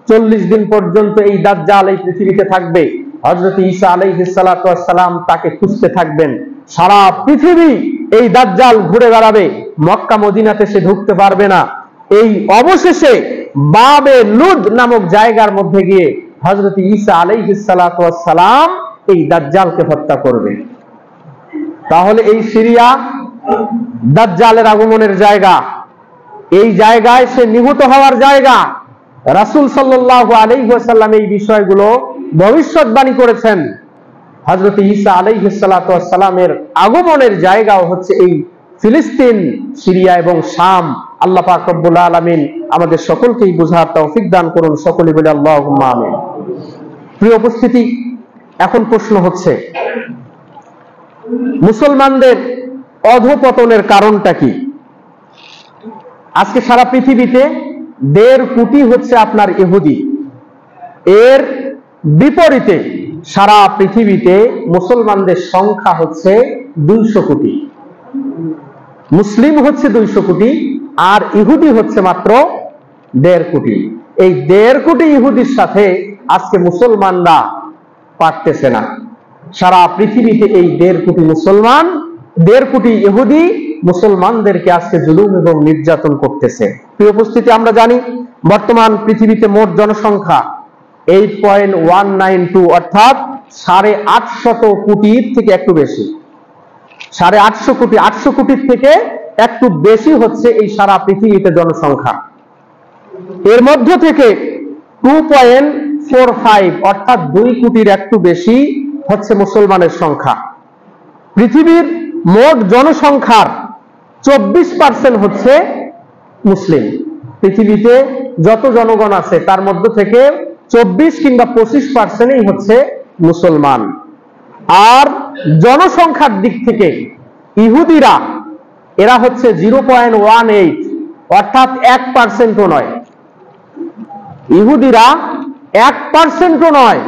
40 দিন পর্যন্ত এই দাজ্জাল এই পৃথিবীতে থাকবে। হযরত ঈসা আলাইহিস সালাতু ওয়াস সালাম তাকে খুঁজতে থাকবেন। সারা পৃথিবী এই দাজ্জাল ঘুরে বেড়াবে, মক্কা মদিনাতে সে ঢুকতে পারবে না। এই অবশেষে বাবে লুদ নামক জায়গার মধ্যে গিয়ে হযরত ঈসা আলাইহিস সালাতু ওয়াস সালাম এই দাজ্জালকে হত্যা করবে। তাহলে এই সিরিয়া দাজ্জালের আগমনের জায়গা, এই জায়গায় সে নিহত হওয়ার জায়গা। রাসূল সাল্লাল্লাহু আলাইহি ওয়াসাল্লাম এই বিষয়গুলো ভবিষ্যৎবাণী করেছেন। হযরত ঈসা আলাইহিস সালাতু ওয়াস সালামের আগমনের জায়গাও হচ্ছে এই ফিলিস্তিন, সিরিয়া এবং শাম। আল্লাহ পাক রব্বুল আলামিন আমাদের সকলকেই বুঝার তৌফিক দান করুন। সকলে বলে আল্লাহুম্মা আমিন। প্রিয় উপস্থিতি, এখন প্রশ্ন হচ্ছে, মুসলমানদের অধঃপতনের কারণটা কি? আজকে সারা পৃথিবীতে 1.5 কোটি হচ্ছে আপনার ইহুদি। এর বিপরীতে সারা পৃথিবীতে মুসলমানদের সংখ্যা হচ্ছে 200 কোটি। মুসলিম হচ্ছে 200 কোটি আর ইহুদি হচ্ছে মাত্র 1.5 কোটি। এই 1.5 কোটি ইহুদির সাথে আজকে মুসলমানরা পারতেছে না। সারা পৃথিবীতে এই 1.5 কোটি মুসলমান, 1.5 কোটি ইহুদি মুসলমানদেরকে আজকে জুলুম এবং নির্যাতন করতেছে। প্রিয় উপস্থিতি, আমরা জানি বর্তমান পৃথিবীতে মোট জনসংখ্যা 8.192, অর্থাৎ 850 কোটির থেকে একটু বেশি। 850 কোটি, 800 কোটির থেকে একটু বেশি হচ্ছে এই সারা পৃথিবীতে জনসংখ্যা। এর মধ্য থেকে 2.45, অর্থাৎ 2 কোটির একটু বেশি হচ্ছে মুসলমানের সংখ্যা। পৃথিবীর মোট জনসংখ্যার 24% হচ্ছে মুসলিম। পৃথিবীতে যত জনগণ আছে তার মধ্য থেকে 24 কিংবা 25% হচ্ছে মুসলমান। আর জনসংখ্যার দিক থেকে ইহুদিরা এরা হচ্ছে 0.18, অর্থাৎ 1%ও নয়। ইহুদিরা 1%ও নয়,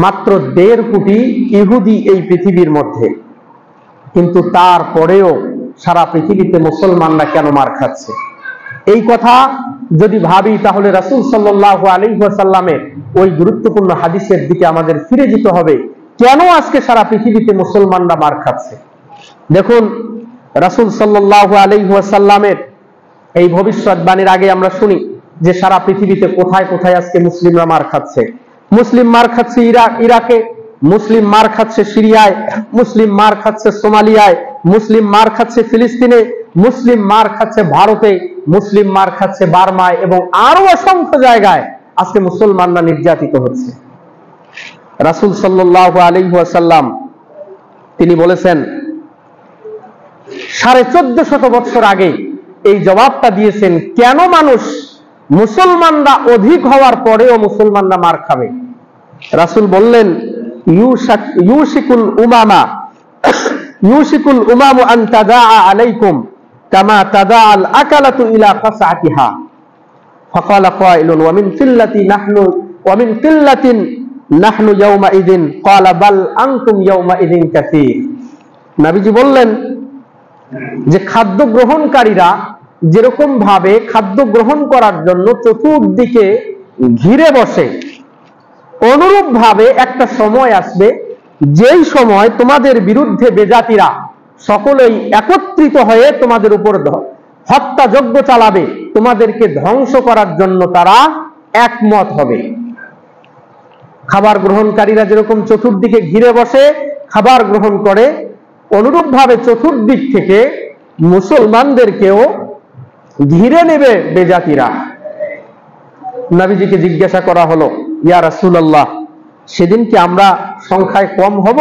মাত্র 1.5 কোটি ইহুদি এই পৃথিবীর মধ্যে। কিন্তু তারপরেও সারা পৃথিবীতে মুসলমানরা কেন মার খাচ্ছে? এই কথা যদি ভাবি তাহলে রাসূল সাল্লাল্লাহু আলাইহি ওয়াসাল্লামের ওই গুরুত্বপূর্ণ হাদিসের দিকে আমাদের ফিরে যেতে হবে। কেন আজকে সারা পৃথিবীতে মুসলমানরা মার খাচ্ছে? দেখুন, রাসূল সাল্লাল্লাহু আলাইহি ওয়াসাল্লামের এই ভবিষ্যৎবাণীর আগে আমরা শুনি যে সারা পৃথিবীতে কোথায় কোথায় আজকে মুসলিমরা মার খাচ্ছে। মুসলিম মার খাচ্ছে ইরাকে, মুসলিম মার খাচ্ছে সিরিয়ায়, মুসলিম মার খাচ্ছে সোমালিয়ায়, মুসলিম মার খাচ্ছে ফিলিস্তিনে, মুসলিম মার খাচ্ছে ভারতে, মুসলিম মার খাচ্ছে বার্মায় এবং আরো অসংখ্য জায়গায় আজকে মুসলমানরা নির্যাতিত হচ্ছে। রাসূল সাল্লাল্লাহু আলাইহি ওয়াসাল্লাম তিনি বলেছেন 1450 বছর আগে এই জবাবটা দিয়েছেন, কেন মানুষ মুসলমানরা অধিক হওয়ার পরেও মুসলমানরা মার খাবে? রাসূল বললেন, ইউশিকুল উমামু আন তাদাআ আলাইকুম কামা তাদাআল আকালাতু ইলা ফাসআতিহা ফাকালা কাইলুন ওয়া মিন কিল্লাতিন নাহনু ইয়াওমা ইযিন ক্বালা বাল আনতুম ইয়াওমা ইযিন কাসীর। নবীজি বললেন যে খাদ্য গ্রহণকারীরা যেরকম ভাবে খাদ্য গ্রহণ করার জন্য চতুর্দিকে ঘিরে বসে, অনুরূপ ভাবে একটা সময় আসবে যেই সময় তোমাদের বিরুদ্ধে বেজাতিরা সকলেই একত্রিত হয়ে তোমাদের উপর হত্যাযজ্ঞ চালাবে, তোমাদেরকে ধ্বংস করার জন্য তারা একমত হবে। খাবার গ্রহণকারীরা যেরকম চতুর্দিকে ঘিরে বসে খাবার গ্রহণ করে, অনুরূপ ভাবে চতুর্দিক থেকে মুসলমানদেরকেও ঘিরে নেবে বেজাতিরা। নবীজিকে জিজ্ঞাসা করা হলো, ইয়া রাসূলুল্লাহ, সেদিন কি আমরা সংখ্যায় কম হব?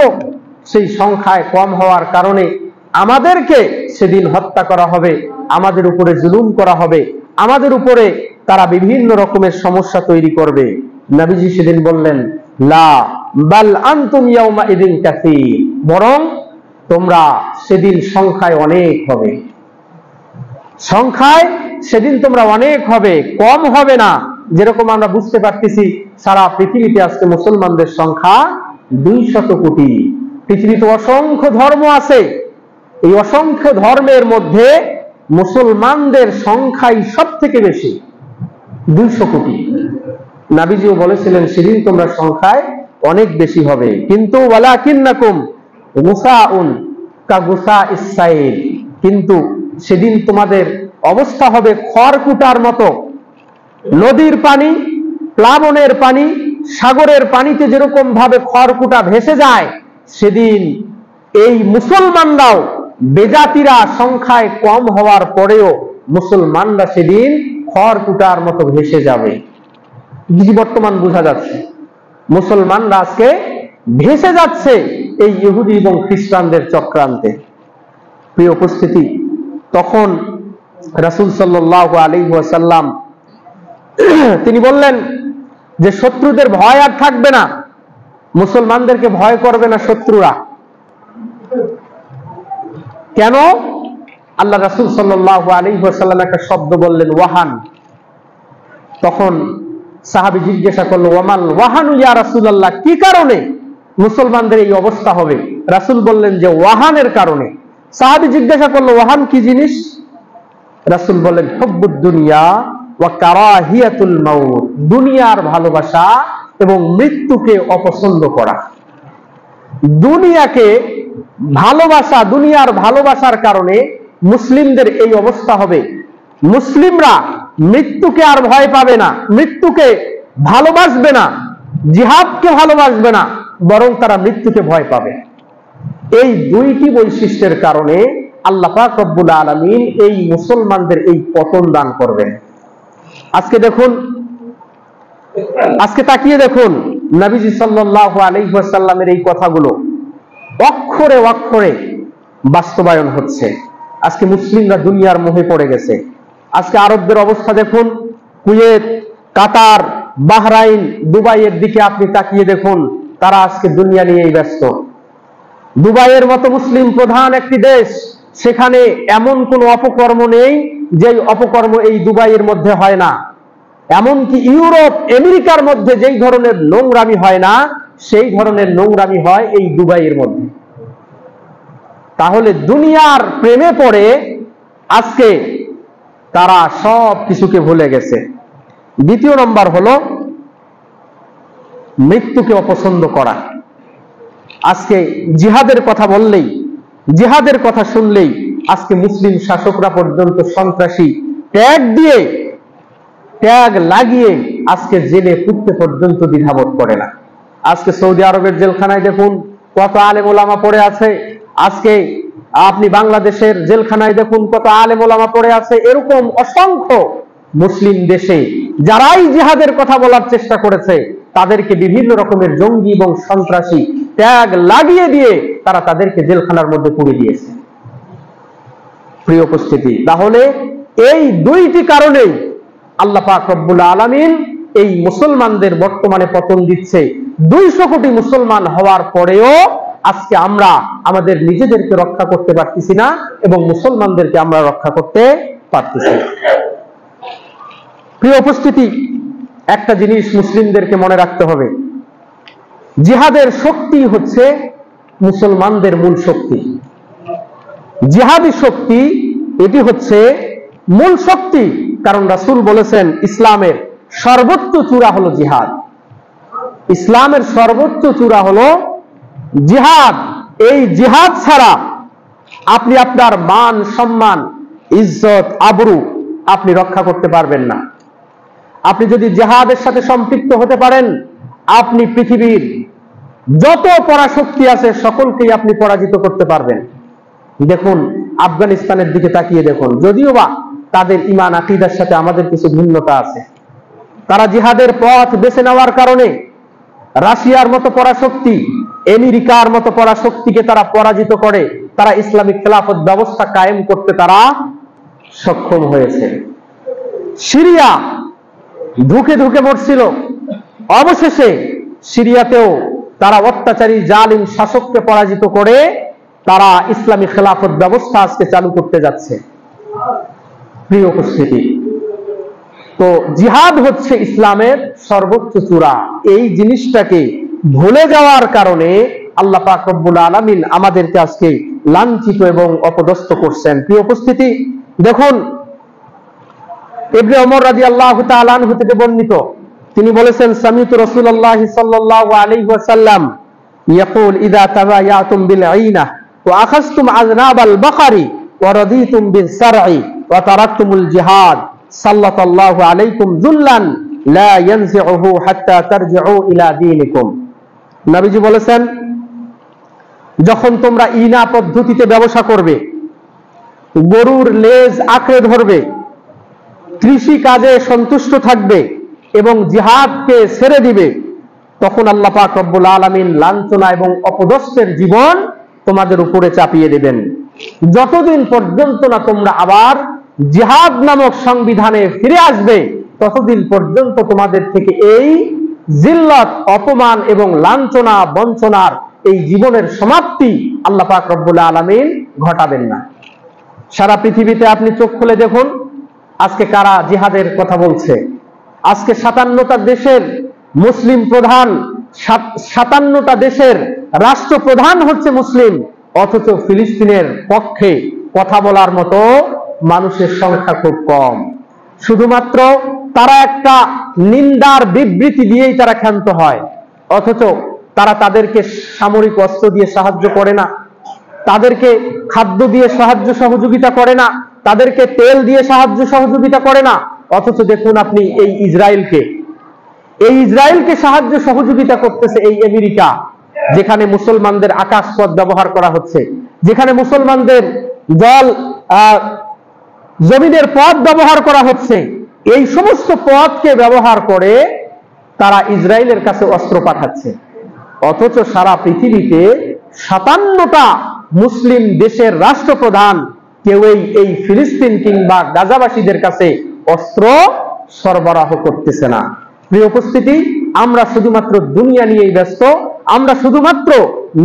সেই সংখ্যায় কম হওয়ার কারণে আমাদেরকে সেদিন হত্যা করা হবে, আমাদের উপরে জুলুম করা হবে, আমাদের উপরে তারা বিভিন্ন রকমের সমস্যা তৈরি করবে। নবীজি সেদিন বললেন, লা বাল আনতুম ইয়াওমা ইযিন কাসীর, বরং তোমরা সেদিন সংখ্যায় অনেক হবে। সংখ্যায় সেদিন তোমরা অনেক হবে, কম হবে না। যেরকম আমরা বুঝতে পারতেছি সারা পৃথিবীতে আজকে মুসলমানদের সংখ্যা 200 কোটি। পৃথিবীতে অসংখ্য ধর্ম আছে, এই অসংখ্য ধর্মের মধ্যে মুসলমানদের সংখ্যাই সব থেকে বেশি, 200 কোটি। নবীজিও বলেছিলেন সেদিন তোমরা সংখ্যায় অনেক বেশি হবে, কিন্তু ওয়ালাকিন্নাকুম গুসাউন কাগুসাইস সাইল, কিন্তু সেদিন তোমাদের অবস্থা হবে খড়কুটার মতো। নদীর পানি, প্লাবনের পানি, সাগরের পানিতে যেরকম ভাবে খড়কুটা ভেসে যায়, সেদিন এই মুসলমানরাও বেজাতিরা সংখ্যায় কম হওয়ার পরেও মুসলমানরা সেদিন খড়কুটার মতো ভেসে যাবে। বর্তমান বোঝা যাচ্ছে মুসলমানরা আজকে ভেসে যাচ্ছে এই ইহুদি এবং খ্রিস্টানদের চক্রান্তে। প্রিয় উপস্থিতি, তখন রাসূল সাল্লাল্লাহু আলাইহি ওয়াসাল্লাম তিনি বললেন যে শত্রুদের ভয় আর থাকবে না, মুসলমানদেরকে ভয় করবে না শত্রুরা। কেন? আল্লাহ রাসূল সাল্লাল্লাহু আলাইহি ওয়াসাল্লাম একটা শব্দ বললেন, ওয়াহান। তখন সাহাবী জিজ্ঞাসা করলো, ওয়ামাল ওয়াহানু ইয়া রাসূলুল্লাহ, কি কারণে মুসলমানদের এই অবস্থা হবে? রাসূল বললেন যে ওয়াহানের কারণে। সাহাবী জিজ্ঞাসা করলো, ওয়াহান কি জিনিস? রাসূল বললেন, হুব্বুদ দুনিয়া ওয়া কারাহিয়াতুল মাউত, দুনিয়ার ভালোবাসা এবং মৃত্যুকে অপছন্দ করা। দুনিয়াকে ভালোবাসা, দুনিয়ার ভালোবাসার কারণে মুসলিমদের এই অবস্থা হবে। মুসলিমরা মৃত্যুকে আর ভয় পাবে না, মৃত্যুকে ভালোবাসবে না, জিহাদকে ভালোবাসবে না, বরং তারা মৃত্যুকে ভয় পাবে। এই দুইটি বৈশিষ্ট্যের কারণে আল্লাহ পাক রব্বুল আলামিন এই মুসলমানদের এই পতন দান করবেন। আজকে দেখুন, আজকে তাকিয়ে দেখুন নবীজি সাল্লাল্লাহু আলাইহি ওয়াসাল্লামের এই কথাগুলো অক্ষরে অক্ষরে বাস্তবায়ন হচ্ছে। আজকে মুসলিমরা দুনিয়ার মোহে পড়ে গেছে। আজকে আরবদের অবস্থা দেখুন, কুয়েত, কাতার, বাহরাইন, দুবাইয়ের দিকে আপনি তাকিয়ে দেখুন, তারা আজকে দুনিয়া নিয়েই ব্যস্ত। দুবাইয়ের মতো মুসলিম প্রধান একটি দেশ, সেখানে এমন কোন অপকর্ম নেই যেই অপকর্ম এই দুবাইয়ের মধ্যে হয় না। এমনকি ইউরোপ, আমেরিকার মধ্যে যেই ধরনের নোংরামি হয় না, সেই ধরনের নোংরামি হয় এই দুবাইয়ের মধ্যে। তাহলে দুনিয়ার প্রেমে পড়ে আজকে তারা সব কিছুকে ভুলে গেছে। দ্বিতীয় নম্বর হলো মৃত্যুকে অপছন্দ করা। আজকে জিহাদের কথা বললেই, জিহাদের কথা শুনলেই আজকে মুসলিম শাসকরা পর্যন্ত সন্ত্রাসী ট্যাগ দিয়ে, ট্যাগ লাগিয়ে আজকে জেলে পুড়তে পর্যন্ত দ্বিধাবোধ করে না। আজকে সৌদি আরবের জেলখানায় দেখুন কত আলেম ওলামা পড়ে আছে। আজকে আপনি বাংলাদেশের জেলখানায় দেখুন কত আলেম ওলামা পড়ে আছে। এরকম অসংখ্য মুসলিম দেশে যারাই জিহাদের কথা বলার চেষ্টা করেছে, তাদেরকে বিভিন্ন রকমের জঙ্গি এবং সন্ত্রাসী ট্যাগ লাগিয়ে দিয়ে তারা তাদেরকে জেলখানার মধ্যে পুরে দিয়েছে। প্রিয় উপস্থিতি, তাহলে এই দুইটি কারণেই আল্লাহ পাক রব্বুল আলামিন এই মুসলমানদের বর্তমানে পতন দিচ্ছে। 200 কোটি মুসলমান হওয়ার পরেও আজকে আমরা আমাদের নিজেদেরকে রক্ষা করতে পারতেছি না এবং মুসলমানদেরকে আমরা রক্ষা করতে পারতেছি না। প্রিয় উপস্থিতি, একটা জিনিস মুসলিমদেরকে মনে রাখতে হবে, জিহাদের শক্তি হচ্ছে মুসলমানদের মূল শক্তি। জিহাদি শক্তি এটি হচ্ছে মূল শক্তি, কারণ রাসূল বলেছেন ইসলামের সর্বোচ্চ চূড়া হলো জিহাদ। ইসলামের সর্বোচ্চ চূড়া হলো জিহাদ। এই জিহাদ ছাড়া আপনি আপনার মান সম্মান ইজ্জত আবরু আপনি রক্ষা করতে পারবেন না। আপনি যদি জিহাদের সাথে সম্পৃক্ত হতে পারেন, আপনি পৃথিবীর যত পরাশক্তি আছে সকলকেই আপনি পরাজিত করতে পারবেন। দেখুন আফগানিস্তানের দিকে তাকিয়ে দেখুন, যদিও বা তাদের ঈমান আকীদার সাথে আমাদের কিছু ভিন্নতা আছে, তারা জিহাদের পথ বেছে নেওয়ার কারণে রাশিয়ার মতো পরাশক্তি, আমেরিকার মতো পরাশক্তিকে তারা পরাজিত করে তারা ইসলামিক খেলাফত ব্যবস্থা কায়েম করতে তারা সক্ষম হয়েছে। সিরিয়া ধুকে ধুকে মরছিল, অবশেষে সিরিয়াতেও তারা অত্যাচারী জালিম শাসককে পরাজিত করে তারা ইসলামী খেলাফত ব্যবস্থা আজকে চালু করতে যাচ্ছে। প্রিয় উপস্থিতি, তো জিহাদ হচ্ছে ইসলামের সর্বোচ্চ চূড়া। এই জিনিসটাকে ভুলে যাওয়ার কারণে আল্লাহ পাক রব্বুল আলামিন আমাদেরকে আজকে লাঞ্ছিত এবং অপদস্থ করছেন। প্রিয় উপস্থিতি, দেখুন ইবনে ওমর রাদিয়াল্লাহু তাআলা আনহু থেকে বর্ণিত, তিনি বলেছেন সামিতু রাসূলুল্লাহ সাল্লাল্লাহু আলাইহি ওয়াসাল্লাম ইয়াকুল ইযা তাবায়াতুম বিল আইনা ওয়া আখাযতুম আযনাবাল বাকারি ওয়া রাদিতুম বিস সারঈ ওয়া তারাকতুমুল জিহাদ সাল্লাল্লাহু আলাইকুম যুল্লান লা ইয়ানজিউহু হাত্তা তারজিউ ইলা দীনিকুম। নবীজি বলেছেন, যখন তোমরা ইনা পদ্ধতিতে ব্যবসা করবে, গরুর লেজ আঁকড়ে ধরবে, কৃষি কাজে সন্তুষ্ট থাকবে এবং জিহাদকে ছেড়ে দিবে, তখন আল্লাহ পাক রব্বুল আলামিন লাঞ্ছনা এবং অপদস্থের জীবন তোমাদের উপরে চাপিয়ে দেবেন, যতদিন পর্যন্ত না তোমরা আবার জিহাদ নামক সংবিধানে ফিরে আসবে, ততদিন পর্যন্ত তোমাদের থেকে এই জিল্লাত, অপমান এবং লাঞ্ছনা বঞ্চনার এই জীবনের সমাপ্তি আল্লাহ পাক রব্বুল আলামিন ঘটাবেন না। সারা পৃথিবীতে আপনি চোখ খুলে দেখুন, আজকে কারা জিহাদের কথা বলছে। আজকে 57টা দেশের মুসলিম প্রধান, 57টা দেশের রাষ্ট্রপ্রধান হচ্ছে মুসলিম, অথচ ফিলিস্তিনের পক্ষে কথা বলার মতো মানুষের সংখ্যা খুব কম। শুধুমাত্র তারা একটা নিন্দার বিবৃতি দিয়েই তারা ক্ষান্ত হয়, অথচ তারা তাদেরকে সামরিক অস্ত্র দিয়ে সাহায্য করে না, তাদেরকে খাদ্য দিয়ে সাহায্য সহযোগিতা করে না, তাদেরকে তেল দিয়ে সাহায্য সহযোগিতা করে না। অথচ দেখুন আপনি এই ইসরায়েলকে সাহায্য সহযোগিতা করতেছে এই আমেরিকা, যেখানে মুসলমানদের আকাশপথ ব্যবহার করা হচ্ছে, যেখানে মুসলমানদের জমিনের পথ ব্যবহার করা হচ্ছে। এই সমস্ত পথকে ব্যবহার করে তারা ইসরায়েলের কাছে অস্ত্র পাঠাচ্ছে, অথচ সারা পৃথিবীতে 57টা মুসলিম দেশের রাষ্ট্রপ্রধান কেউই এই ফিলিস্তিন কিংবা গাজাবাসীদের কাছে অস্ত্র সরবরাহ করতেছে না। প্রিয় উপস্থিতি, আমরা শুধুমাত্র দুনিয়া নিয়েই ব্যস্ত, আমরা শুধুমাত্র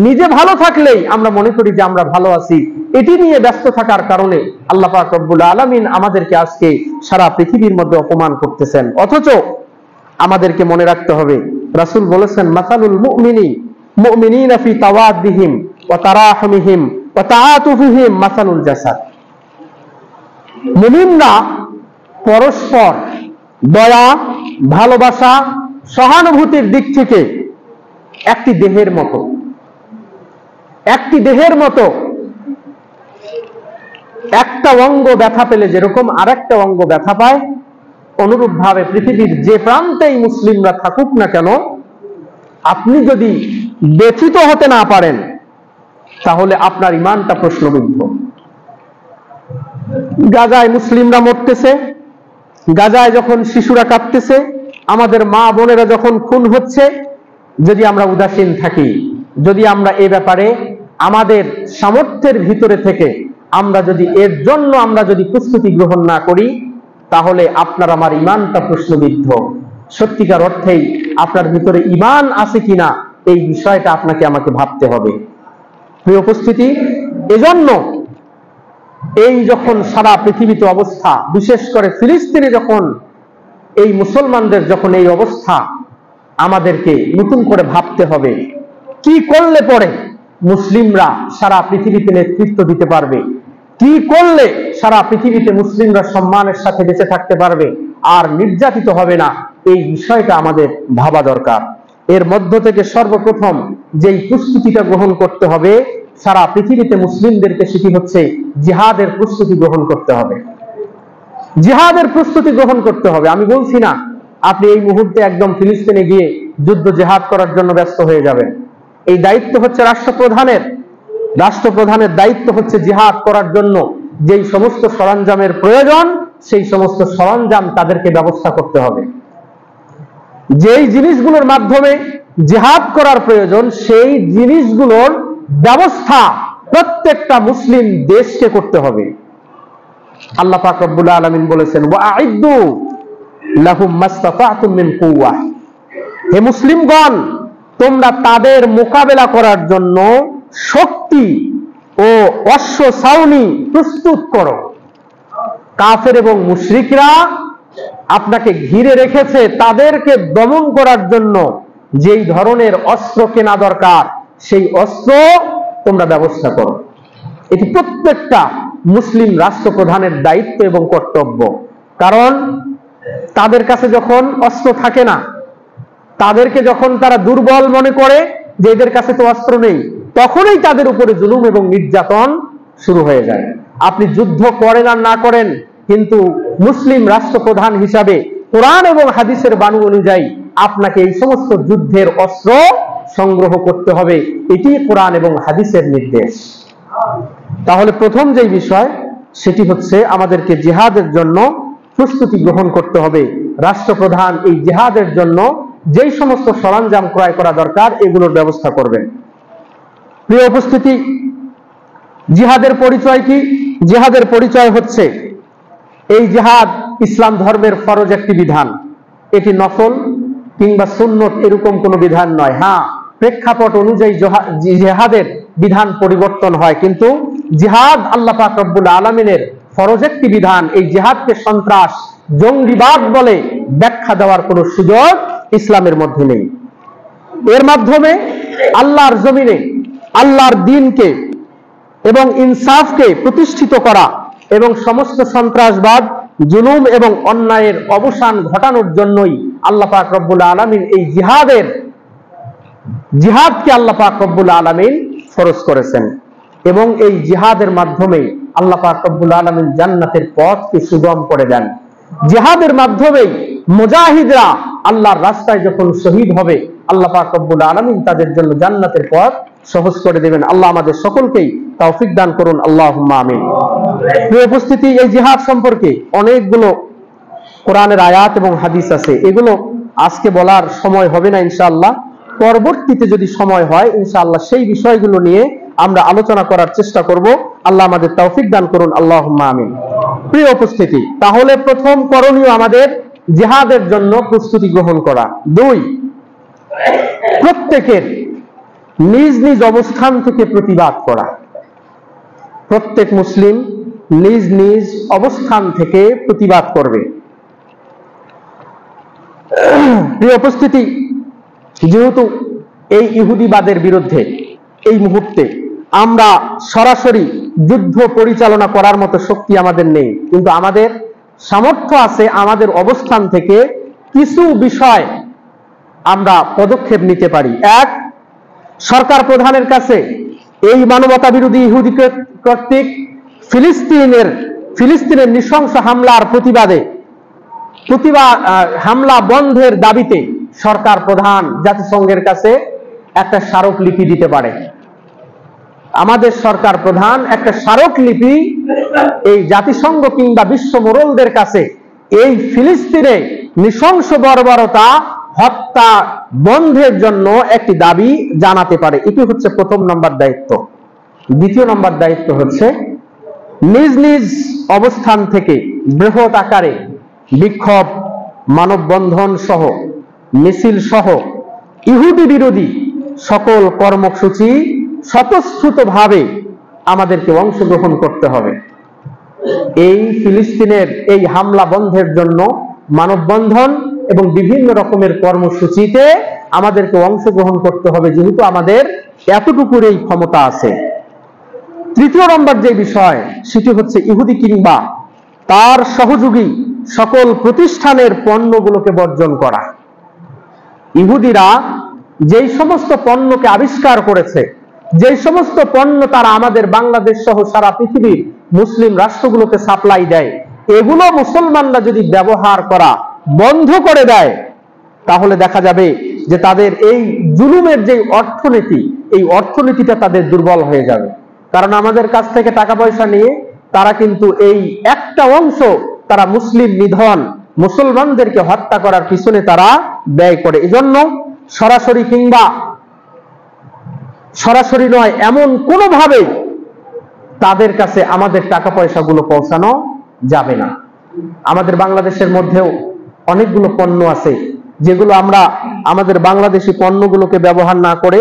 নিজে ভালো থাকলেই আমরা মনে করি যে আমরা ভালো আছি, এটি নিয়ে ব্যস্ত থাকার কারণে আল্লাহ পাক রব্বুল আলামিন আমাদেরকে আজকে সারা পৃথিবীর মধ্যে অপমান করতেছেন। অথচ আমাদেরকে মনে রাখতে হবে, রাসূল বলেছেন মাসালুল মুমিনিনা ফি তাওয়াদ্দিহিম ওয়া তারাহুমিহিম ওয়া তাআতুফিহিম মাসালুল জাসাদ। মুমিনরা পরস্পর দয়া, ভালোবাসা, সহানুভূতির দিক থেকে একটি দেহের মতো। একটা অঙ্গ ব্যথা পেলে যেরকম আরেকটা অঙ্গ ব্যথা পায়, অনুরূপ ভাবে পৃথিবীর যে প্রান্তেই মুসলিমরা থাকুক না কেন, আপনি যদি ব্যথিত হতে না পারেন তাহলে আপনার ঈমানটা প্রশ্নবিদ্ধ। গাজায় মুসলিমরা মরতেছে, গাজায় যখন শিশুরা কাঁদতেছে, আমাদের মা বোনেরা যখন খুন হচ্ছে, যদি আমরা উদাসীন থাকি, যদি আমরা এ ব্যাপারে আমাদের সামর্থ্যের ভিতরে থেকে আমরা যদি এর জন্য আমরা যদি প্রস্তুতি গ্রহণ না করি, তাহলে আপনার আমার ঈমানটা প্রশ্নবিদ্ধ। সত্যিকার অর্থেই আপনার ভিতরে ঈমান আছে কিনা এই বিষয়টা আপনাকে আমাকে ভাবতে হবে। প্রিয় উপস্থিতি, এজন্য এই যখন সারা পৃথিবীতে অবস্থা, বিশেষ করে ফিলিস্তিনে যখন এই মুসলমানদের যখন এই অবস্থা, আমাদেরকে নতুন করে ভাবতে হবে কি করলে পরে মুসলিমরা সারা পৃথিবীতে নেতৃত্ব দিতে পারবে, কি করলে সারা পৃথিবীতে মুসলিমরা সম্মানের সাথে বেঁচে থাকতে পারবে আর নির্যাতিত হবে না। এই বিষয়টা আমাদের ভাবা দরকার। এর মধ্য থেকে সর্বপ্রথম যেই প্রস্তুতিটা গ্রহণ করতে হবে সারা পৃথিবীতে মুসলিমদেরকে, সেটি হচ্ছে জিহাদের প্রস্তুতি গ্রহণ করতে হবে। জিহাদের প্রস্তুতি গ্রহণ করতে হবে। আমি বলছি না আপনি এই মুহূর্তে একদম ফিলিস্তিনে গিয়ে যুদ্ধ জিহাদ করার জন্য ব্যস্ত হয়ে যাবেন। এই দায়িত্ব হচ্ছে রাষ্ট্রপ্রধানের। রাষ্ট্রপ্রধানের দায়িত্ব হচ্ছে জিহাদ করার জন্য যেই সমস্ত সরঞ্জামের প্রয়োজন, সেই সমস্ত সরঞ্জাম তাদেরকে ব্যবস্থা করতে হবে। যেই জিনিসগুলোর মাধ্যমে জিহাদ করার প্রয়োজন, সেই জিনিসগুলোর ব্যবস্থা প্রত্যেকটা মুসলিম দেশকে করতে হবে। আল্লাহ পাক রব্বুল আলামিন বলেছেন, ওয়াআইদ্দু লাহুম মাসতাতাতুম মিন কুওয়া, হে মুসলিমগণ, তোমরা তাদের মোকাবেলা করার জন্য শক্তি ও অশ্ব ছাউনি প্রস্তুত করো। কাফের এবং মুশরিকরা আপনাকে ঘিরে রেখেছে, তাদেরকে দমন করার জন্য যেই ধরনের অস্ত্র কেনা দরকার সেই অস্ত্র তোমরা ব্যবস্থা করো। এটি প্রত্যেকটা মুসলিম রাষ্ট্রপ্রধানের দায়িত্ব এবং কর্তব্য। কারণ তাদের কাছে যখন অস্ত্র থাকে না, তাদেরকে যখন তারা দুর্বল মনে করে যে এদের কাছে তো অস্ত্র নেই, তখনই তাদের উপরে জুলুম এবং নির্যাতন শুরু হয়ে যায়। আপনি যুদ্ধ করেন আর না করেন, কিন্তু মুসলিম রাষ্ট্রপ্রধান হিসাবে কোরআন এবং হাদিসের বাণী অনুযায়ী আপনাকে এই সমস্ত যুদ্ধের অস্ত্র সংগ্রহ করতে হবে। এটি কোরআন এবং হাদিসের নির্দেশ। তাহলে প্রথম যেই বিষয় সেটি হচ্ছে আমাদেরকে জিহাদের জন্য প্রস্তুতি গ্রহণ করতে হবে। রাষ্ট্রপ্রধান এই জিহাদের জন্য যেই সমস্ত সরঞ্জাম ক্রয় করা দরকার এগুলোর ব্যবস্থা করবেন। প্রিয় উপস্থিতি, জিহাদের পরিচয় কি? জিহাদের পরিচয় হচ্ছে এই জিহাদ ইসলাম ধর্মের ফরজ একটি বিধান। এটি নফল কিংবা সুন্নত এরকম কোনো বিধান নয়। হ্যাঁ, প্রেক্ষাপট অনুযায়ী জিহাদের বিধান পরিবর্তন হয়, কিন্তু জিহাদ আল্লাহ পাক রব্বুল আলামিনের ফরজ একটি বিধান। এই জিহাদকে সন্ত্রাস, জঙ্গিবাদ বলে ব্যাখ্যা দেওয়ার কোনো সুযোগ ইসলামের মধ্যে নেই। এর মাধ্যমে আল্লাহর জমিনে আল্লাহর দ্বীনকে এবং ইনসাফকে প্রতিষ্ঠিত করা এবং সমস্ত সন্ত্রাসবাদ, জুলুম এবং অন্যায়ের অবসান ঘটানোর জন্যই আল্লাহ পাক রব্বুল আলামিন এই জিহাদকে আল্লাহ পাক রব্বুল আলামিন ফরজ করেছেন। এবং এই জিহাদের মাধ্যমে আল্লাহ পাক রব্বুল আলামিন জান্নাতের পথকে সুগম করে দেন। জিহাদের মাধ্যমেই মুজাহিদরা আল্লাহর রাস্তায় যখন শহীদ হবে, আল্লাহ পাক রব্বুল আলামিন তাদের জন্য জান্নাতের পথ সহজ করে দেবেন। আল্লাহ আমাদের সকলকেই তৌফিক দান করুন, আল্লাহুম্মা আমিন। প্রিয় উপস্থিতি, এই জিহাদ সম্পর্কে অনেকগুলো কোরআনের আয়াত এবং হাদিস আছে। এগুলো আজকে বলার সময় হবে না ইনশাআল্লাহ। পরবর্তীতে যদি সময় হয় ইনশাআল্লাহ সেই বিষয়গুলো নিয়ে আমরা আলোচনা করার চেষ্টা করব। আল্লাহ আমাদের তৌফিক দান করুন, আল্লাহুম্মা আমিন। প্রিয় উপস্থিতি, তাহলে প্রথম করণীয় আমাদের জিহাদের জন্য প্রস্তুতি গ্রহণ করা। 2, প্রত্যেকের নিজ নিজ অবস্থান থেকে প্রতিবাদ করা। প্রত্যেক মুসলিম নিজ নিজ অবস্থান থেকে প্রতিবাদ করবে। প্রিয় উপস্থিতি, যেহেতু এই ইহুদিবাদের বিরুদ্ধে এই মুহূর্তে আমরা সরাসরি যুদ্ধ পরিচালনা করার মতো শক্তি আমাদের নেই, কিন্তু আমাদের সামর্থ্য আছে আমাদের অবস্থান থেকে কিছু বিষয় আমরা পদক্ষেপ নিতে পারি। 1, সরকার প্রধানের কাছে এই মানবতা বিরোধী ইহুদি কর্তৃক ফিলিস্তিনের নৃশংস হামলার প্রতিবাদে হামলা বন্ধের দাবিতে সরকার প্রধান জাতিসংঘের কাছে একটা স্মারকলিপি দিতে পারে। আমাদের সরকার প্রধান একটা স্মারকলিপি এই জাতিসংঘ কিংবা বিশ্ব মোড়লদের কাছে এই ফিলিস্তিনে নৃশংস বর্বরতা হত্যা বন্ধের জন্য একটি দাবি জানাতে পারে। এটি হচ্ছে প্রথম নম্বর দায়িত্ব। দ্বিতীয় নম্বর দায়িত্ব হচ্ছে নিজ নিজ অবস্থান থেকে বৃহৎ আকারে বিক্ষোভ, মানববন্ধন সহ, মিছিল সহ ইহুদি বিরোধী সকল কর্মসূচি স্বতঃস্ফূর্তভাবে আমাদেরকে অংশগ্রহণ করতে হবে। এই ফিলিস্তিনের এই হামলা বন্ধের জন্য মানববন্ধন এবং বিভিন্ন রকমের কর্মসূচিতে আমাদেরকে অংশগ্রহণ করতে হবে, যেহেতু আমাদের এতটুকুর এই ক্ষমতা আছে। তৃতীয় নম্বর যে বিষয়, সেটি হচ্ছে ইহুদি কিংবা তার সহযোগী সকল প্রতিষ্ঠানের পণ্যগুলোকে বর্জন করা। ইহুদিরা যেই সমস্ত পণ্যকে আবিষ্কার করেছে, যেই সমস্ত পণ্য তারা আমাদের বাংলাদেশ সহ সারা পৃথিবীর মুসলিম রাষ্ট্রগুলোকে সাপ্লাই দেয়, এগুলো মুসলমানরা যদি ব্যবহার করা বন্ধ করে দেয়, তাহলে দেখা যাবে যে তাদের এই জুলুমের যে অর্থনীতি, এই অর্থনীতিটা তাদের দুর্বল হয়ে যাবে। কারণ আমাদের কাছ থেকে টাকা পয়সা নিয়ে তারা কিন্তু এই একটা অংশ তারা মুসলিম নিধন, মুসলমানদেরকে হত্যা করার পিছনে তারা ব্যয় করে। এজন্য সরাসরি কিংবা সরাসরি নয়, এমন কোনোভাবে তাদের কাছে আমাদের টাকা পয়সাগুলো পৌঁছানো যাবে না। আমাদের বাংলাদেশের মধ্যেও অনেকগুলো পণ্য আছে যেগুলো আমরা আমাদের বাংলাদেশি পণ্যগুলোকে ব্যবহার না করে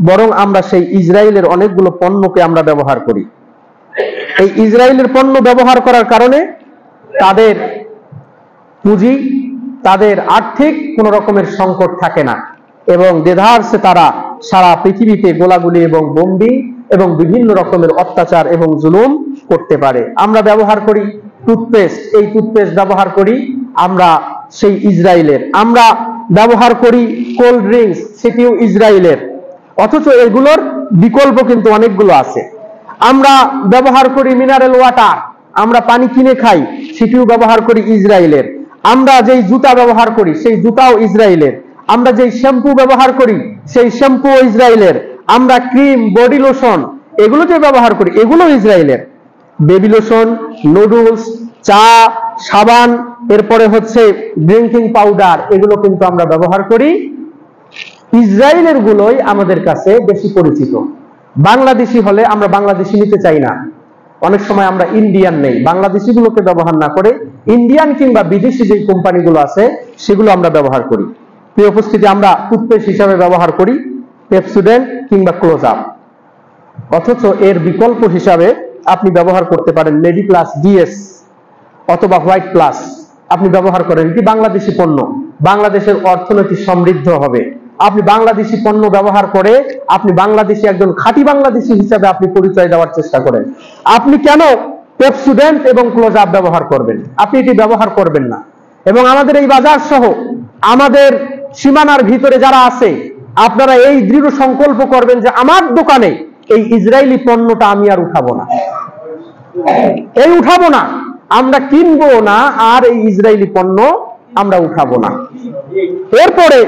বরং আমরা সেই ইসরায়েলের অনেকগুলো পণ্যকে আমরা ব্যবহার করি। এই ইসরায়েলের পণ্য ব্যবহার করার কারণে তাদের পুঁজি, তাদের আর্থিক কোন রকমের সংকট থাকে না এবং দেধারসে তারা সারা পৃথিবীতে গোলাগুলি এবং বোম্বিং এবং বিভিন্ন রকমের অত্যাচার এবং জুলুম করতে পারে। আমরা ব্যবহার করি টুথপেস্ট, এই টুথপেস্ট ব্যবহার করি আমরা সেই ইসরায়েলের। আমরা ব্যবহার করি কোল্ড ড্রিঙ্কস, সেটিও ইসরায়েলের, অথচ এগুলোর বিকল্প কিন্তু অনেকগুলো আছে। আমরা ব্যবহার করি মিনারেল ওয়াটার, আমরা পানি কিনে খাই, সেটিও ব্যবহার করি ইসরায়েলের। আমরা যেই জুতা ব্যবহার করি সেই জুতাও ইসরায়েলের। আমরা যেই শ্যাম্পু ব্যবহার করি সেই শ্যাম্পু ইসরায়েলের। আমরা ক্রিম, বডি লোশন এগুলো যে ব্যবহার করি এগুলো ইসরায়েলের। বেবি লোশন, নুডলস, চা, সাবান, এরপরে হচ্ছে ড্রিঙ্কিং পাউডার, এগুলো কিন্তু আমরা ব্যবহার করি ইসরায়েলের গুলোই আমাদের কাছে বেশি পরিচিত। বাংলাদেশি হলে আমরা বাংলাদেশি নিতে চাই না, অনেক সময় আমরা ইন্ডিয়ান নেই, বাংলাদেশি গুলোকে ব্যবহার না করে ইন্ডিয়ান কিংবা বিদেশি যে কোম্পানিগুলো আছে সেগুলো আমরা ব্যবহার করি। প্রিয় উপস্থিতি, আমরা টুথপেস্ট হিসাবে ব্যবহার করি পেপসোডেন্ট কিংবা ক্লোজ আপ, অথচ এর বিকল্প হিসাবে আপনি ব্যবহার করতে পারেন মেডি প্লাস ডিএস অথবা হোয়াইট প্লাস। আপনি ব্যবহার করেন, এটি বাংলাদেশি পণ্য, বাংলাদেশের অর্থনীতি সমৃদ্ধ হবে। আপনি বাংলাদেশি পণ্য ব্যবহার করে আপনি বাংলাদেশি একজন খাঁটি বাংলাদেশি হিসাবে আপনি পরিচয় দেওয়ার চেষ্টা করেন। আপনি কেন পেপসোডেন্ট এবং ক্লোজ আপ ব্যবহার করবেন? আপনি এটি ব্যবহার করবেন না। এবং আমাদের এই বাজার সহ আমাদের সীমানার ভিতরে যারা আছে, আপনারা এই দৃঢ় সংকল্প করবেন যে আমার দোকানে এই ইসরায়েলি পণ্যটা আমি আর উঠাবো না, এই উঠাবো না, আমরা কিনবো না, আর এই ইসরায়েলি পণ্য আমরা উঠাবো না। এরপরে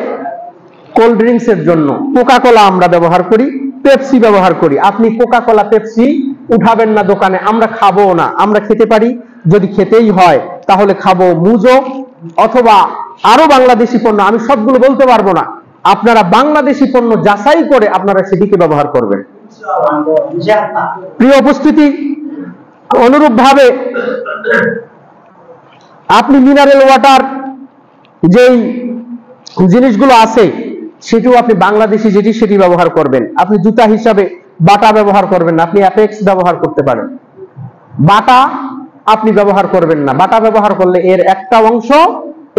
কোল্ড ড্রিঙ্কস এর জন্য কোকা কোলা আমরা ব্যবহার করি, পেপসি ব্যবহার করি। আপনি কোকা কোলা, পেপসি উঠাবেন না দোকানে, আমরা খাবো না। আমরা খেতে পারি, যদি খেতেই হয় তাহলে খাবো মুজো অথবা আরো বাংলাদেশি পণ্য, আমি সবগুলো বলতে পারবো না। আপনারা বাংলাদেশি পণ্য যাচাই করে আপনারা সেটিকে ব্যবহার করবেন। প্রিয় উপস্থিতি, অনুরূপ ভাবে আপনি মিনারেল ওয়াটার যেই জিনিসগুলো আছে সেটিও আপনি বাংলাদেশি যেটি সেটি ব্যবহার করবেন। আপনি জুতা হিসাবে বাটা ব্যবহার করবেন না, আপনি অ্যাপেক্স ব্যবহার করতে পারেন। বাটা আপনি ব্যবহার করবেন না, বাটা ব্যবহার করলে এর একটা অংশ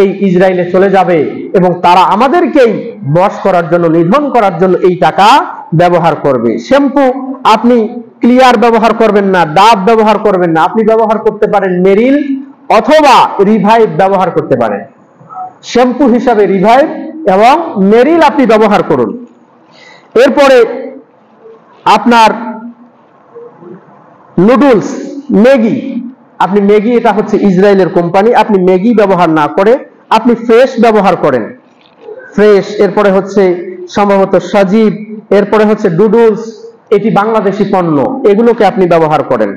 এই ইসরায়েলে চলে যাবে এবং তারা আমাদেরকেই বশ করার জন্য, নিধন করার জন্য এই টাকা ব্যবহার করবে। শ্যাম্পু আপনি ক্লিয়ার ব্যবহার করবেন না, ডাব ব্যবহার করবেন না, আপনি ব্যবহার করতে পারেন মেরিল অথবা রিভাইভ ব্যবহার করতে পারেন। শ্যাম্পু হিসাবে রিভাইভ এবং মেরিল আপনি ব্যবহার করুন। এরপরে আপনার নুডলস, ম্যাগি, আপনি ম্যাগি, এটা হচ্ছে ইসরায়েলের কোম্পানি, আপনি ম্যাগি ব্যবহার না করে আপনি ফ্রেশ ব্যবহার করেন, ফ্রেশ। এরপরে হচ্ছে সম্ভবত সজীব, এরপরে হচ্ছে ডুডলস, এটি বাংলাদেশি পণ্য, এগুলোকে আপনি ব্যবহার করেন।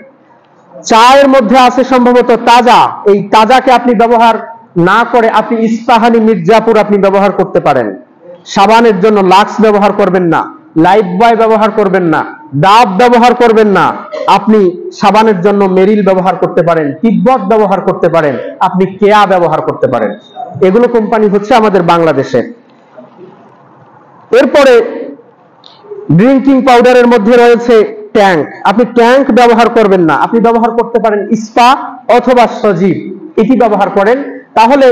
চায়ের মধ্যে আছে সম্ভবত তাজা, এই তাজাকে আপনি ব্যবহার না করে আপনি ইস্পাহানি মির্জাপুর আপনি ব্যবহার করতে পারেন। সাবানের জন্য লাক্স ব্যবহার করবেন না, লাইফ বয় ব্যবহার করবেন না, ডাব ব্যবহার করবেন না। আপনি সাবানের জন্য মেরিল ব্যবহার করতে পারেন, তিব্বত ব্যবহার করতে পারেন, আপনি কেয়া ব্যবহার করতে পারেন। এগুলো কোম্পানি হচ্ছে আমাদের বাংলাদেশে। এরপরে ড্রিঙ্কিং পাউডারের মধ্যে রয়েছে ট্যাঙ্ক। আপনি ট্যাঙ্ক ব্যবহার করবেন না, আপনি ব্যবহার করতে পারেন স্পা অথবা সজীব, এটি ব্যবহার করেন। তাহলে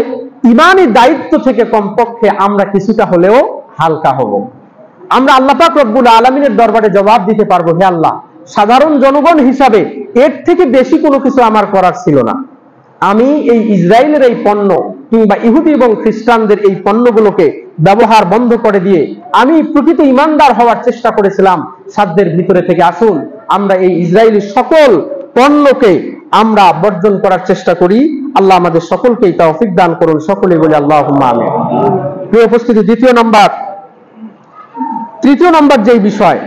ইমানি দায়িত্ব থেকে কমপক্ষে আমরা কিছুটা হলেও হালকা হব। আমরা আল্লাহ পাক রব্বুল আলামিনের দরবারে জবাব দিতে পারবো, হে আল্লাহ, সাধারণ জনগণ হিসাবে এর থেকে বেশি কোনো কিছু আমার করার ছিল না। আমি এই ইসরায়েলের এই পণ্য কিংবা ইহুদি এবং খ্রিস্টানদের এই পণ্যগুলোকে ব্যবহার বন্ধ করে দিয়ে আমি প্রকৃত ইমানদার হওয়ার চেষ্টা করেছিলাম সাধ্যের ভিতরে থেকে। আসুন আমরা এই ইসরায়েলি সকল পণ্যকে আমরা বর্জন করার চেষ্টা করি। আল্লাহ আমাদের সকলকেই তৌফিক দান করুন, সকলেই বলি আল্লাহুম্মা আমিন। প্রিয় উপস্থিতি, তৃতীয় নম্বর যেই বিষয়,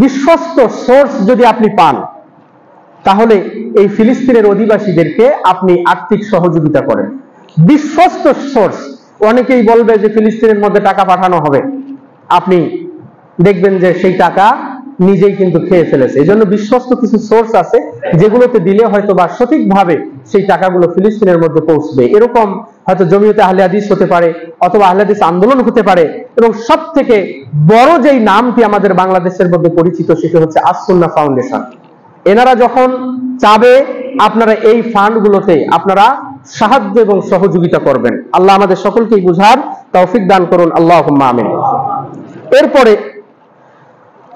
বিশ্বস্ত সোর্স যদি আপনি পান তাহলে এই ফিলিস্তিনের অধিবাসীদেরকে আপনি আর্থিক সহযোগিতা করেন। বিশ্বস্ত সোর্স, অনেকেই বলবে যে ফিলিস্তিনের মধ্যে টাকা পাঠানো হবে, আপনি দেখবেন যে সেই টাকা নিজেই কিন্তু খেয়ে ফেলেছে। এই জন্য বিশ্বস্ত কিছু সোর্স আছে যেগুলোতে দিলে হয়তো বা সঠিকভাবে সেই টাকাগুলো ফিলিস্তিনের মধ্যে পৌঁছবে। এরকম হয়তো জমিয়তে আহলে হাদিস হতে পারে অথবা আহলে হাদিস আন্দোলন হতে পারে, এবং সব থেকে বড় যেই নামটি আমাদের বাংলাদেশের মধ্যে পরিচিত সেটি হচ্ছে আস-সুন্নাহ ফাউন্ডেশন। এনারা যখন চাবে আপনারা এই ফান্ডগুলোতে আপনারা সাহায্য এবং সহযোগিতা করবেন। আল্লাহ আমাদের সকলকেই বুঝার তৌফিক দান করুন, আল্লাহুম্মা আমিন। এরপরে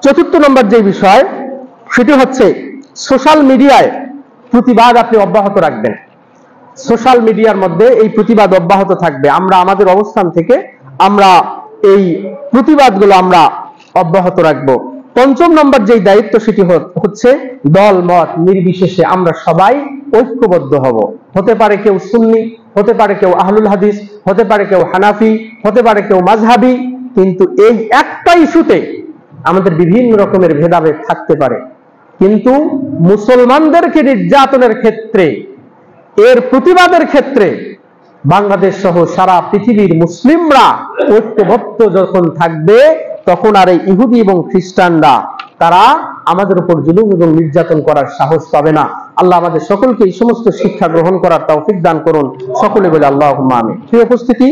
চতুর্থ নম্বর যে বিষয় সেটি হচ্ছে সোশ্যাল মিডিয়ায় প্রতিবাদ আপনি অব্যাহত রাখবেন। সোশ্যাল মিডিয়ার মধ্যে এই প্রতিবাদ অব্যাহত থাকবে। আমরা আমাদের অবস্থান থেকে আমরা এই প্রতিবাদগুলো আমরা অব্যাহত রাখবো। পঞ্চম নম্বর যেই দায়িত্ব সেটি হচ্ছে দল মত নির্বিশেষে আমরা সবাই ঐক্যবদ্ধ হব। হতে পারে কেউ সুন্নি, হতে পারে কেউ আহলুল হাদিস, হতে পারে কেউ হানাফি, হতে পারে কেউ মাযহাবি, কিন্তু এই একটা ইস্যুতে আমাদের বিভিন্ন রকমের ভেদাভেদ থাকতে পারে, কিন্তু মুসলমানদেরকে নির্যাতনের ক্ষেত্রে, এর প্রতিবাদের ক্ষেত্রে বাংলাদেশ সহ সারা পৃথিবীর মুসলিমরা ঐক্যবদ্ধ যখন থাকবে তখন আর এই ইহুদি এবং খ্রিস্টানরা তারা আমাদের উপর জুলুম এবং নির্যাতন করার সাহস পাবে না। আল্লাহ আমাদের সকলকে এই সমস্ত শিক্ষা গ্রহণ করার তৌফিক দান করুন, সকলে বলে আল্লাহুম্মা আমিন। প্রিয় উপস্থিতি,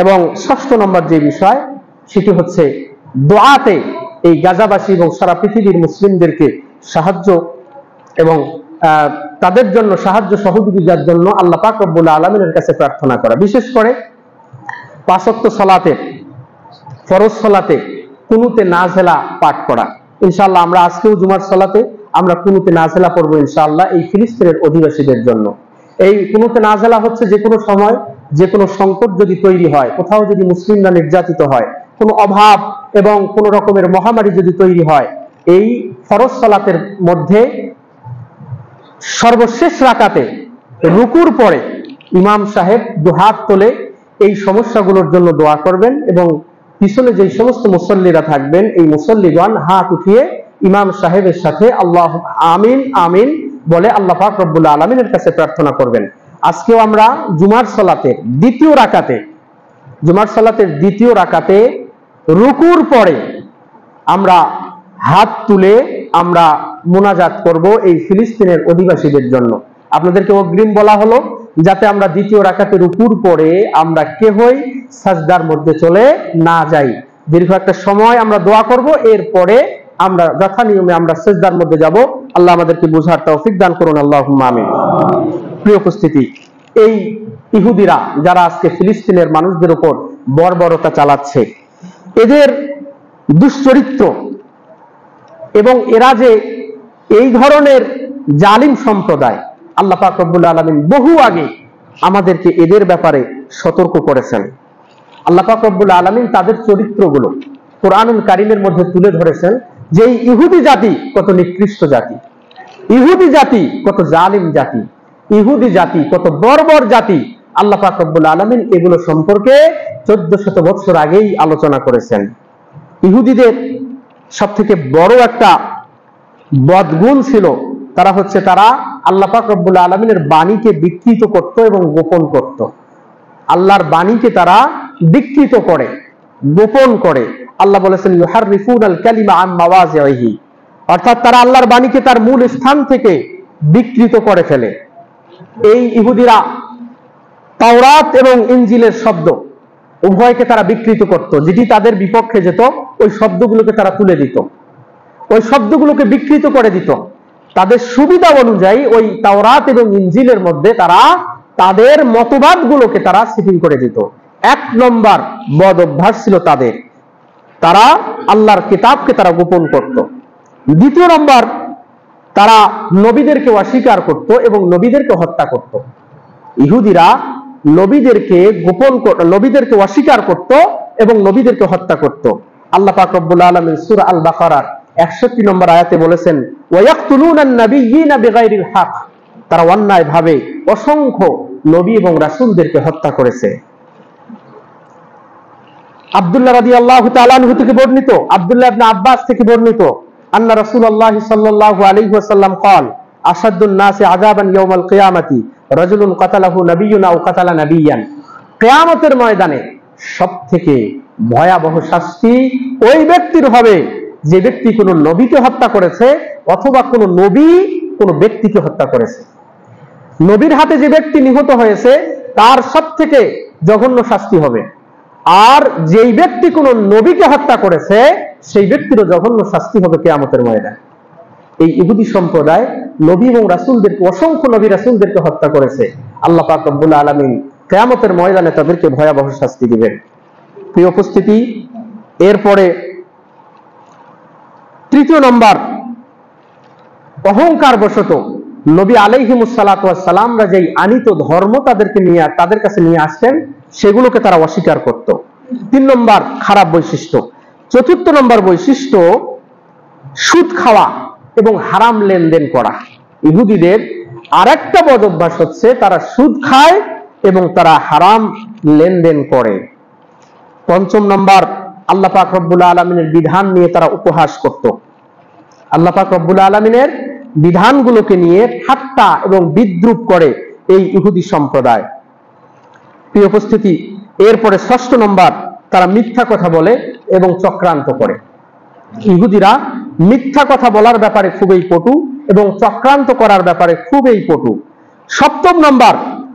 এবং ষষ্ঠ নম্বর যে বিষয় সেটি হচ্ছে দোয়াতে এই গাজাবাসী এবং সারা পৃথিবীর মুসলিমদেরকে সাহায্য এবং তাদের জন্য সাহায্য সহযোগিতার জন্য আল্লাহ পাক রব্বুল আলামিনের কাছে প্রার্থনা করা। বিশেষ করে পাঁচ ওয়াক্ত সালাতে, ফরজ সালাতে কুনুতে নাজেলা পাঠ করা। ইনশাআল্লাহ আমরা আজকেও জুমার সালাতে আমরা কুনুতে নাজেলা পড়ব ইনশাআল্লাহ এই ফিলিস্তিনের অধিবাসীদের জন্য। এই কুনুতে নাজেলা হচ্ছে যে কোনো সময় যে কোনো সংকট যদি তৈরি হয়, কোথাও যদি মুসলিমরা নির্যাতিত হয়, কোনো অভাব এবং কোনো রকমের মহামারী যদি তৈরি হয়, এই ফরজ সালাতের মধ্যে সর্বশেষ রাকাতে রুকুর পরে ইমাম সাহেব দুহাত তোলে এই সমস্যাগুলোর জন্য দোয়া করবেন, এবং পিছনে যে সমস্ত মুসল্লিরা থাকবেন এই মুসল্লিগণ হাত উঠিয়ে ইমাম সাহেবের সাথে আল্লাহ আমিন আমিন বলে আল্লাহ পাক রব্বুল আলামিনের কাছে প্রার্থনা করবেন। আজকেও আমরা জুমার সালাতের দ্বিতীয় রাকাতে রুকুর পরে আমরা হাত তুলে আমরা মুনাজাত করব এই ফিলিস্তিনের অধিবাসীদের জন্য। আপনাদেরকে অগ্রিম বলা হলো যাতে আমরা দ্বিতীয় রাকাতে রুকুর পরে আমরা কেহই সাজদার মধ্যে চলে না যাই। দীর্ঘ একটা সময় আমরা দোয়া করব, এরপরে আমরা যথানিয়মে আমরা সাজদার মধ্যে যাব। আল্লাহ আমাদেরকে বুঝার তৌফিক দান করুন, আল্লাহুম্মা আমিন। প্রিয় উপস্থিতি, এই ইহুদিরা যারা আজকে ফিলিস্তিনের মানুষদের উপর বর্বরতা চালাচ্ছে, এদের দুশ্চরিত্র এবং এরা যে এই ধরনের জালিম সম্প্রদায়, আল্লাহ পাক রব্বুল আলামিন বহু আগে আমাদেরকে এদের ব্যাপারে সতর্ক করেছেন। আল্লাহ পাক রব্বুল আলামিন তাদের চরিত্রগুলো কোরআনুল কারীমের মধ্যে তুলে ধরেছেন যে এই ইহুদি জাতি কত নিকৃষ্ট জাতি, ইহুদি জাতি কত জালিম জাতি, ইহুদি জাতি কত বর্বর জাতি। আল্লাহ পাক রব্বুল আলামিন এগুলো সম্পর্কে 1400 বছর আগেই আলোচনা করেছেন। ইহুদিদের সব থেকে বড় একটা বদগুণ ছিল, তারা আল্লাহ পাক রব্বুল আলামিনের বাণীকে বিকৃত করত এবং গোপন করত। আল্লাহর বাণীকে তারা বিকৃত করে, গোপন করে। আল্লাহ বলেছেন ইউহাররিফুনাল কালিমা আন মাওয়াজিহি, অর্থাৎ তারা আল্লাহর বাণীকে তার মূল স্থান থেকে বিকৃত করে ফেলে। এই ইহুদিরা তাওরাত এবং ইনজিলের শব্দ উভয়কে তারা বিকৃত করত, যেটি তাদের বিপক্ষে যেত ওই শব্দগুলোকে তারা তুলে দিত, ওই শব্দগুলোকে বিকৃত করে দিত। তাদের সুবিধা অনুযায়ী ওই তাওরাত এবং ইনজিলের মধ্যে তারা তাদের মতবাদগুলোকে তারা সেটিং করে দিত। এক নম্বর বদ অভ্যাস ছিল তাদের, তারা আল্লাহর কিতাবকে তারা গোপন করত। দ্বিতীয় নম্বর, তারা নবীদেরকে অস্বীকার করত এবং নবীদেরকে হত্যা করত। ইহুদিরা নবীদেরকে অস্বীকার করত এবং নবীদেরকে হত্যা করত। আল্লাহ পাক রব্বুল আলামিন সূরা আল বাকারার 61 নম্বর আয়াতে বলেছেন ওয়ায়াকতুলুনান নাবিয়্যিনা বিগাইরিল হক, তারা অন্যায়ভাবে অসংখ্য নবী এবং রাসূলদেরকে হত্যা করেছে। আব্দুল্লাহ রাদিয়াল্লাহু তাআলা আনহু থেকে বর্ণিত, আব্দুল্লাহ ইবনে আব্বাস থেকে বর্ণিত, আন্না রাসূলুল্লাহ সাল্লাল্লাহু আলাইহি ওয়াসাল্লাম قال আশাদ্দুন নাসি আযাবান ইয়াউমাল কিয়ামাতি রাজুলুন কাতালাহু নাবিয়্যুন আও কাতালা নাবিয়্যান। কিয়ামতের ময়দানে সবথেকে ভয়াবহ শাস্তি ওই ব্যক্তির হবে যে ব্যক্তি কোনো নবীকে হত্যা করেছে অথবা কোনো নবী কোনো ব্যক্তিকে হত্যা করেছে। নবীর হাতে যে ব্যক্তি নিহত হয়েছে তার সবথেকে জঘন্য শাস্তি হবে, আর যেই ব্যক্তি কোনো নবীকে হত্যা করেছে সেই ব্যক্তিরও জঘন্য শাস্তি হবে কিয়ামতের ময়দানে। এই ইহুদি সম্প্রদায় নবী এবং রাসূলদেরকে, অসংখ্য নবী রাসূলদেরকে হত্যা করেছে। আল্লাহ পাক রব্বুল আলামিন কিয়ামতের ময়দানে তাদেরকে ভয়াবহ শাস্তি দিবেন। প্রিয় উপস্থিতি, এরপরে তৃতীয় নম্বর, অহংকার বশত নবী আলাইহিমুস সালাতু ওয়াস সালামরা যেই আনিত ধর্ম তাদের কাছে নিয়ে আসতেন সেগুলোকে তারা অস্বীকার করত। 3 নম্বর খারাপ বৈশিষ্ট্য। চতুর্থ নম্বর বৈশিষ্ট্য, সুদ খাওয়া এবং হারাম লেনদেন করা। ইহুদিদের আরেকটা বদ অভ্যাস হচ্ছে তারা সুদ খায় এবং তারা হারাম লেনদেন করে। 5 নম্বর, আল্লাহ পাক রব্বুল আলামিনের বিধান নিয়ে তারা উপহাস করত। আল্লাহ পাক রব্বুল আলামিনের বিধানগুলোকে নিয়ে ঠাট্টা এবং বিদ্রূপ করে এই ইহুদি সম্প্রদায়। প্রিয় উপস্থিতি, এরপরে 6 নম্বর, তারা মিথ্যা কথা বলে এবং চক্রান্ত করে। ইহুদিরা মিথ্যা কথা বলার ব্যাপারে খুবই পটু এবং চক্রান্ত করার ব্যাপারে খুবই পটু। 7 নম্বর,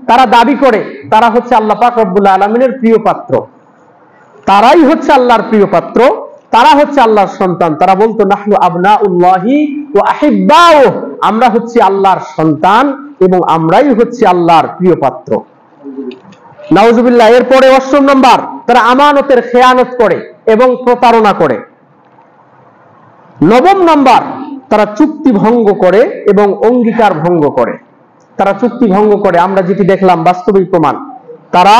তারা দাবি করে তারা হচ্ছে আল্লাহ পাক রব্বুল আলামিনের প্রিয় পাত্র, তারাই হচ্ছে আল্লাহর প্রিয় পাত্র, তারা হচ্ছে আল্লাহর সন্তান। তারা বলতো নাহনু আবনাউল্লাহি ওয়া আহিব্বাউ, আমরা হচ্ছে আল্লাহর সন্তান এবং আমরাই হচ্ছে আল্লাহর প্রিয় পাত্র। নাউজুবিল্লাহ। এরপরে 8 নম্বর, তারা আমানতের খেয়ানত করে এবং প্রতারণা করে। 9 নম্বর, তারা চুক্তি ভঙ্গ করে এবং অঙ্গীকার ভঙ্গ করে। তারা চুক্তি ভঙ্গ করে, আমরা যেটি দেখলাম বাস্তবিক প্রমাণ। তারা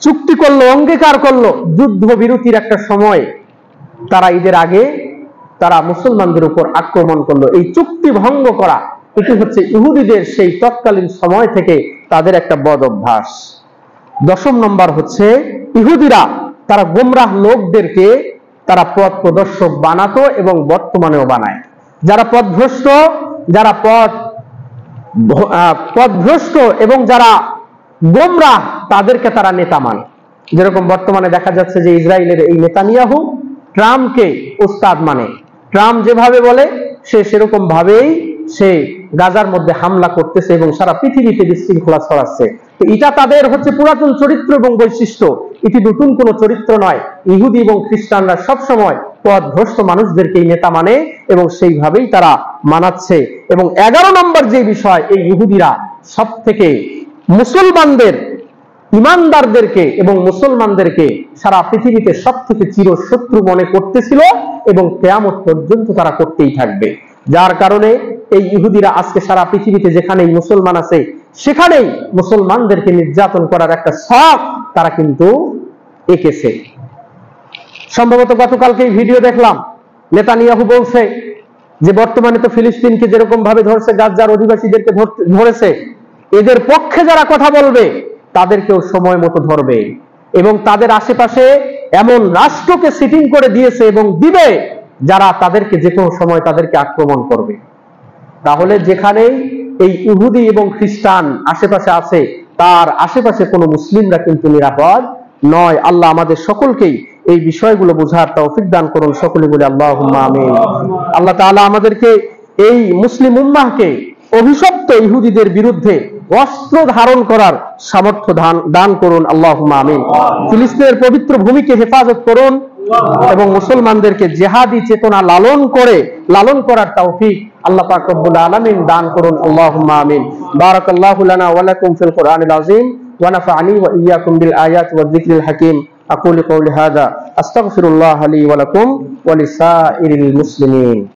চুক্তি করলো, অঙ্গীকার করলো, যুদ্ধ বিরতির একটা সময় তারা ঈদের আগে তারা মুসলমানদের উপর আক্রমণ করলো। এই চুক্তি ভঙ্গ করা এটি হচ্ছে ইহুদিদের সেই তৎকালীন সময় থেকে তাদের একটা বদ অভ্যাস। 10 নম্বর হচ্ছে ইহুদিরা তারা গোমরাহ লোকদেরকে তারা পথ প্রদর্শক বানাতো এবং বর্তমানেও বানায়। যারা পথভ্রষ্ট এবং যারা গোমরাহ তাদেরকে তারা নেতা মানে। যেরকম বর্তমানে দেখা যাচ্ছে যে ইসরায়েলের এই নেতানিয়াহু ট্রাম্পকে উস্তাদ মানে। ট্রাম্প যেভাবে বলে সে সেরকম ভাবেই সে গাজার মধ্যে হামলা করতেছে এবং সারা পৃথিবীতে বিশৃঙ্খলা ছড়াচ্ছে। তো এটা তাদের হচ্ছে পুরাতন চরিত্র এবং বৈশিষ্ট্য, এটি নতুন কোনো চরিত্র নয়। ইহুদি এবং খ্রিস্টানরা সবসময় পথভ্রষ্ট মানুষদেরকেই নেতা মানে এবং সেইভাবেই তারা মানাচ্ছে। এবং 11 নম্বর যে বিষয়, এই ইহুদিরা সব থেকে মুসলমানদের, ইমানদারদেরকে এবং মুসলমানদেরকে সারা পৃথিবীতে সব থেকে চিরশত্রু মনে করতেছিল এবং কিয়ামত পর্যন্ত তারা করতেই থাকবে। যার কারণে এই ইহুদিরা আজকে সারা পৃথিবীতে যেখানেই মুসলমান আছে সেখানেই মুসলমানদেরকে নির্যাতন করার একটা ছক তারা কিন্তু এঁকেছে। সম্ভবত গতকালকে ভিডিও দেখলাম, নেতানিয়াহু বলছে যে বর্তমানে তো ফিলিস্তিনকে যেরকম ভাবে ধরছে, গাজার অধিবাসীদেরকে ধরেছে, এদের পক্ষে যারা কথা বলবে তাদেরকেও সময় মতো ধরবে এবং তাদের আশেপাশে এমন রাষ্ট্রকে সিটিং করে দিয়েছে এবং দিবে যারা তাদেরকে যে কোনো সময় তাদেরকে আক্রমণ করবে। তাহলে যেখানেই এই ইহুদি এবং খ্রিস্টান আশেপাশে আছে তার আশেপাশে কোনো মুসলিমরা কিন্তু নিরাপদ নয়। আল্লাহ আমাদের সকলকেই এই বিষয়গুলো বোঝার তৌফিক দান করুন। সকলে বলে আল্লাহুম্মা আমিন। আল্লাহ তাআলা আমাদেরকে এই মুসলিম উম্মাহকে অভিশপ্ত ইহুদিদের বিরুদ্ধে অস্ত্র ধারণ করার সামর্থ্য দান করুন। আল্লাহুম্মা আমিন। ফিলিস্তিনের পবিত্র ভূমিকে হেফাজত করুন এবং মুসলমানদেরকে জিহাদি চেতনা লালন করার তৌফিক আল্লাহ পাক রব্বুল আলামিন দান করুন। আল্লাহুম্মা আমিন। বারাকাল্লাহু লানা ওয়া লাকুম ফিল কুরআনিল আযীম ওয়া নাফা'নি ওয়া ইয়্যাকুম বিল আয়াতি ওয়ায যিকরিল হাকীম। আকুলু কওলি হাযা আস্তাগফিরুল্লাহ লি ওয়া লাকুম ওয়া লিসাইরিল মুসলিমিন।